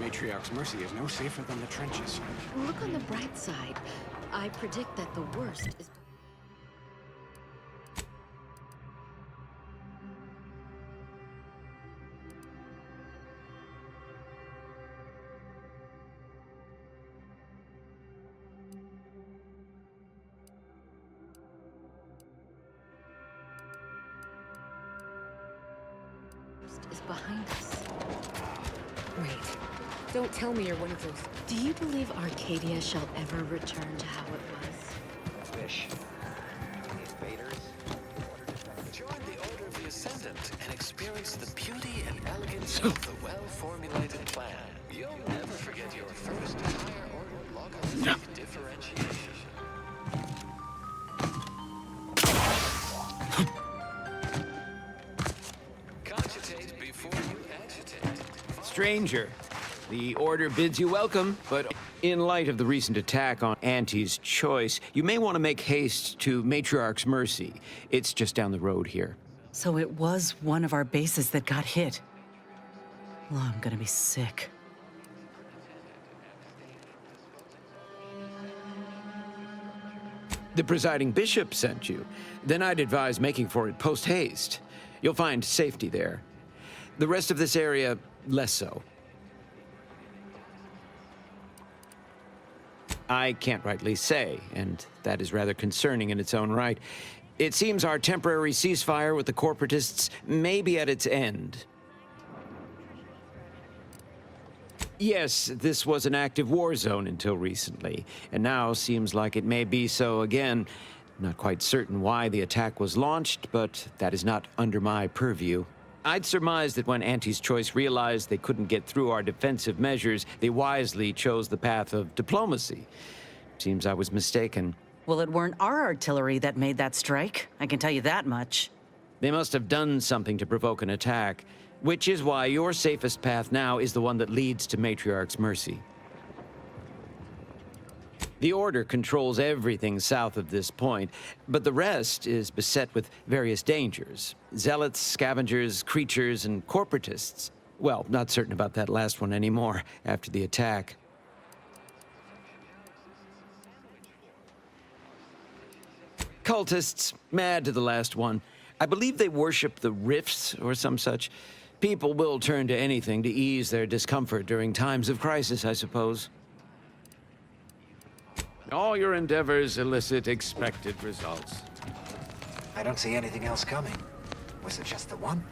Matriarch's Mercy is no safer than the trenches. Look on the bright side. I predict that the worst is... is behind us. Wait. Don't tell me you're one of those. Do you believe Arcadia shall ever return to how it was? Wish. Invaders. Join the Order of the Ascendant and experience the beauty and elegance of the well-formulated plan. You'll never forget your first higher order logarithmic differentiation. Cogitate before you agitate. Stranger, the Order bids you welcome, but in light of the recent attack on Auntie's Choice, you may want to make haste to Matriarch's Mercy. It's just down the road here. So it was one of our bases that got hit. Well, I'm gonna be sick. The presiding bishop sent you. Then I'd advise making for it post-haste. You'll find safety there. The rest of this area, less so. I can't rightly say, and that is rather concerning in its own right. It seems our temporary ceasefire with the corporatists may be at its end. Yes, this was an active war zone until recently, and now seems like it may be so again. Not quite certain why the attack was launched, but that is not under my purview. I'd surmise that when Auntie's Choice realized they couldn't get through our defensive measures, they wisely chose the path of diplomacy. Seems I was mistaken. Well, it weren't our artillery that made that strike. I can tell you that much. They must have done something to provoke an attack, which is why your safest path now is the one that leads to Matriarch's Mercy. The Order controls everything south of this point, but the rest is beset with various dangers. Zealots, scavengers, creatures, and corporatists. Well, not certain about that last one anymore after the attack. Cultists, mad to the last one. I believe they worship the rifts or some such. People will turn to anything to ease their discomfort during times of crisis, I suppose. All your endeavors elicit expected results. I don't see anything else coming. Was it just the one?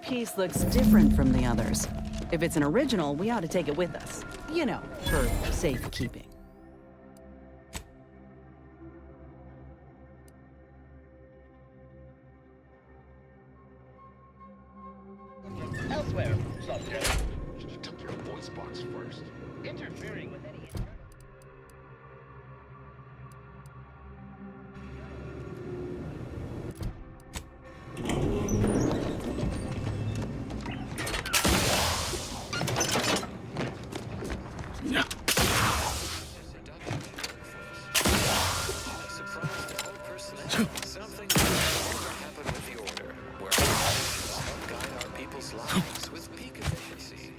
piece looks different from the others. If it's an original, we ought to take it with us. You know, for safekeeping. Elsewhere, subject. Should have took your voice box first. Interfering with any... Something never happened with the Order, where operations help guide our people's lives with peak efficiency.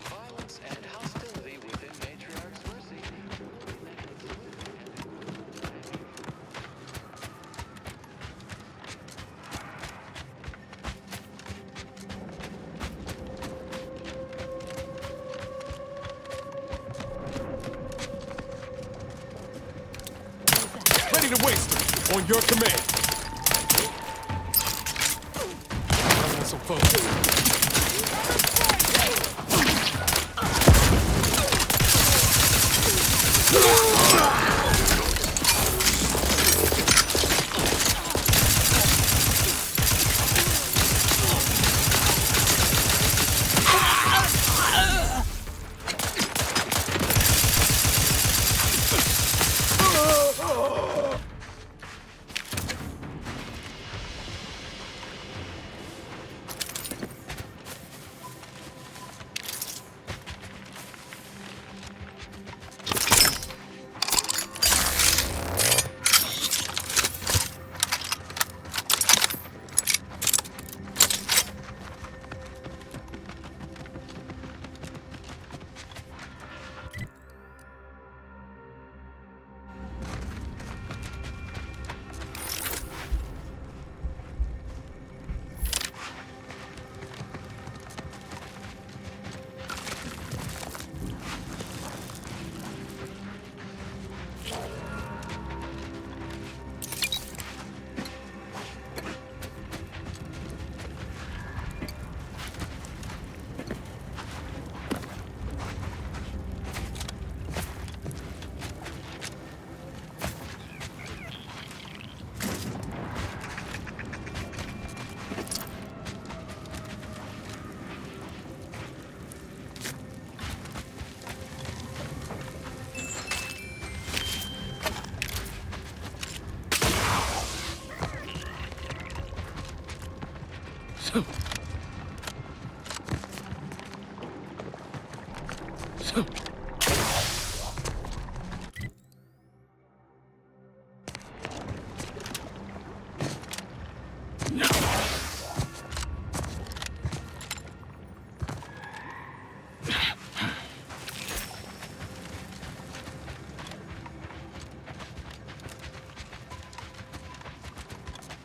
Violence and hostility within Matriarch's Mercy. Ready to waste it. On your command. I want some focus.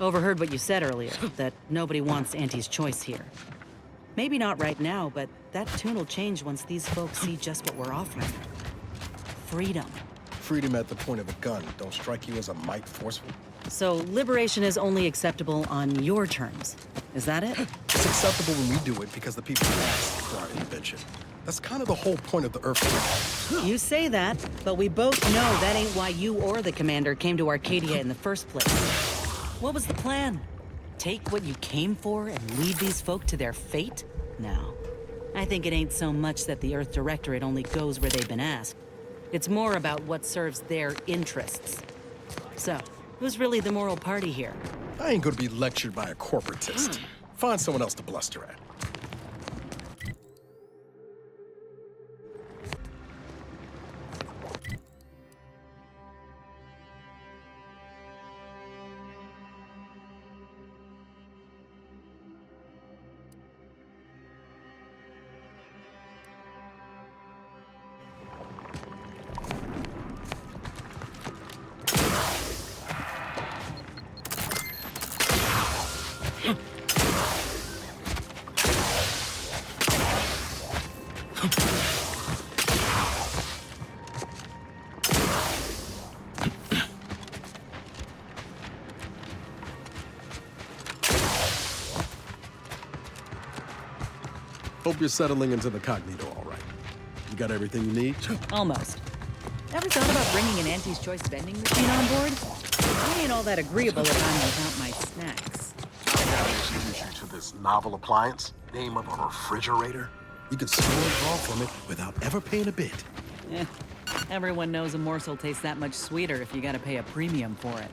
Overheard what you said earlier, that nobody wants Auntie's choice here. Maybe not right now, but that tune will change once these folks see just what we're offering. Freedom. Freedom at the point of a gun don't strike you as a mite forceful? So liberation is only acceptable on your terms. Is that it? It's acceptable when we do it because the people asked for our invention. That's kind of the whole point of the Earth. You say that, but we both know that ain't why you or the commander came to Arcadia in the first place. What was the plan? Take what you came for and leave these folk to their fate? No. I think it ain't so much that the Earth Directorate only goes where they've been asked. It's more about what serves their interests. So, who's really the moral party here? I ain't gonna be lectured by a corporatist. Find someone else to bluster at. Hope you're settling into the cognito all right. You got everything you need? Almost. Ever thought about bringing an Auntie's Choice vending machine on board? I ain't all that agreeable if I'm without my snacks. I gotta introduce you to this novel appliance. Name of a refrigerator. You can store and draw from it without ever paying a bit. Eh, everyone knows a morsel tastes that much sweeter if you gotta pay a premium for it.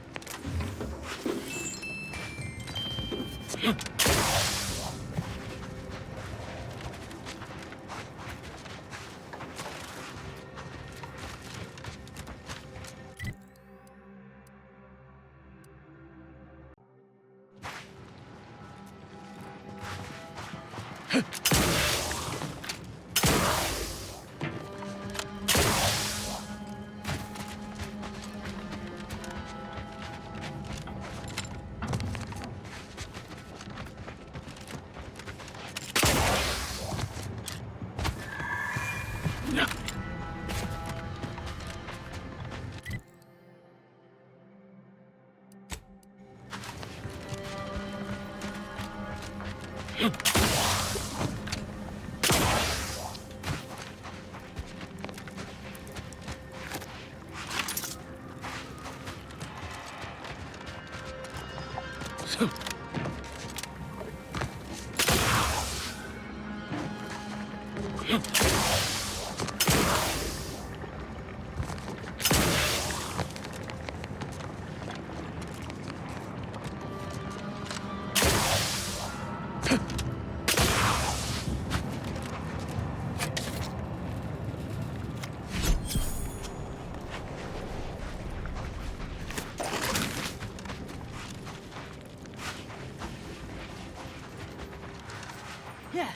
Yeah.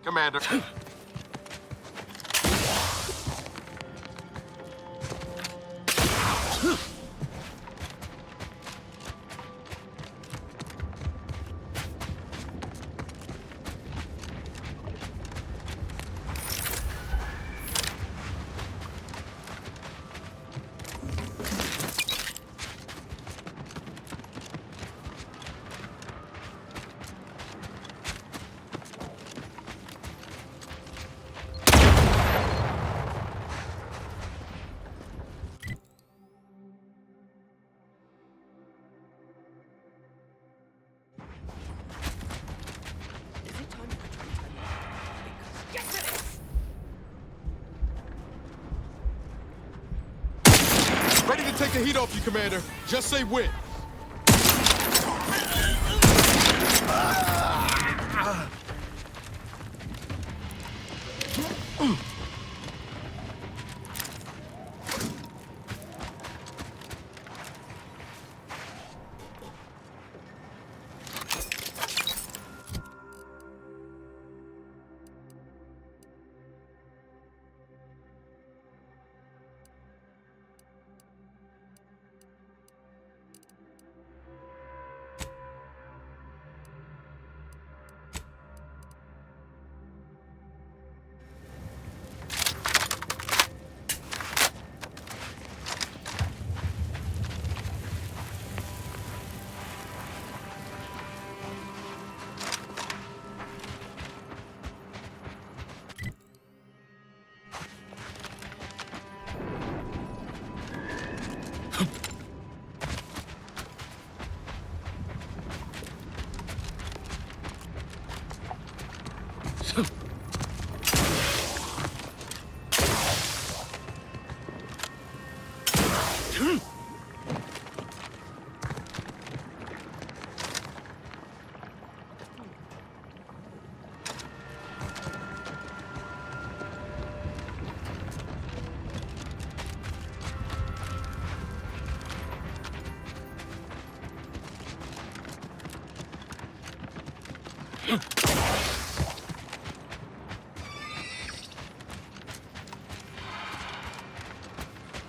Commander. Ready to take the heat off you, Commander. Just say when.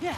Yeah.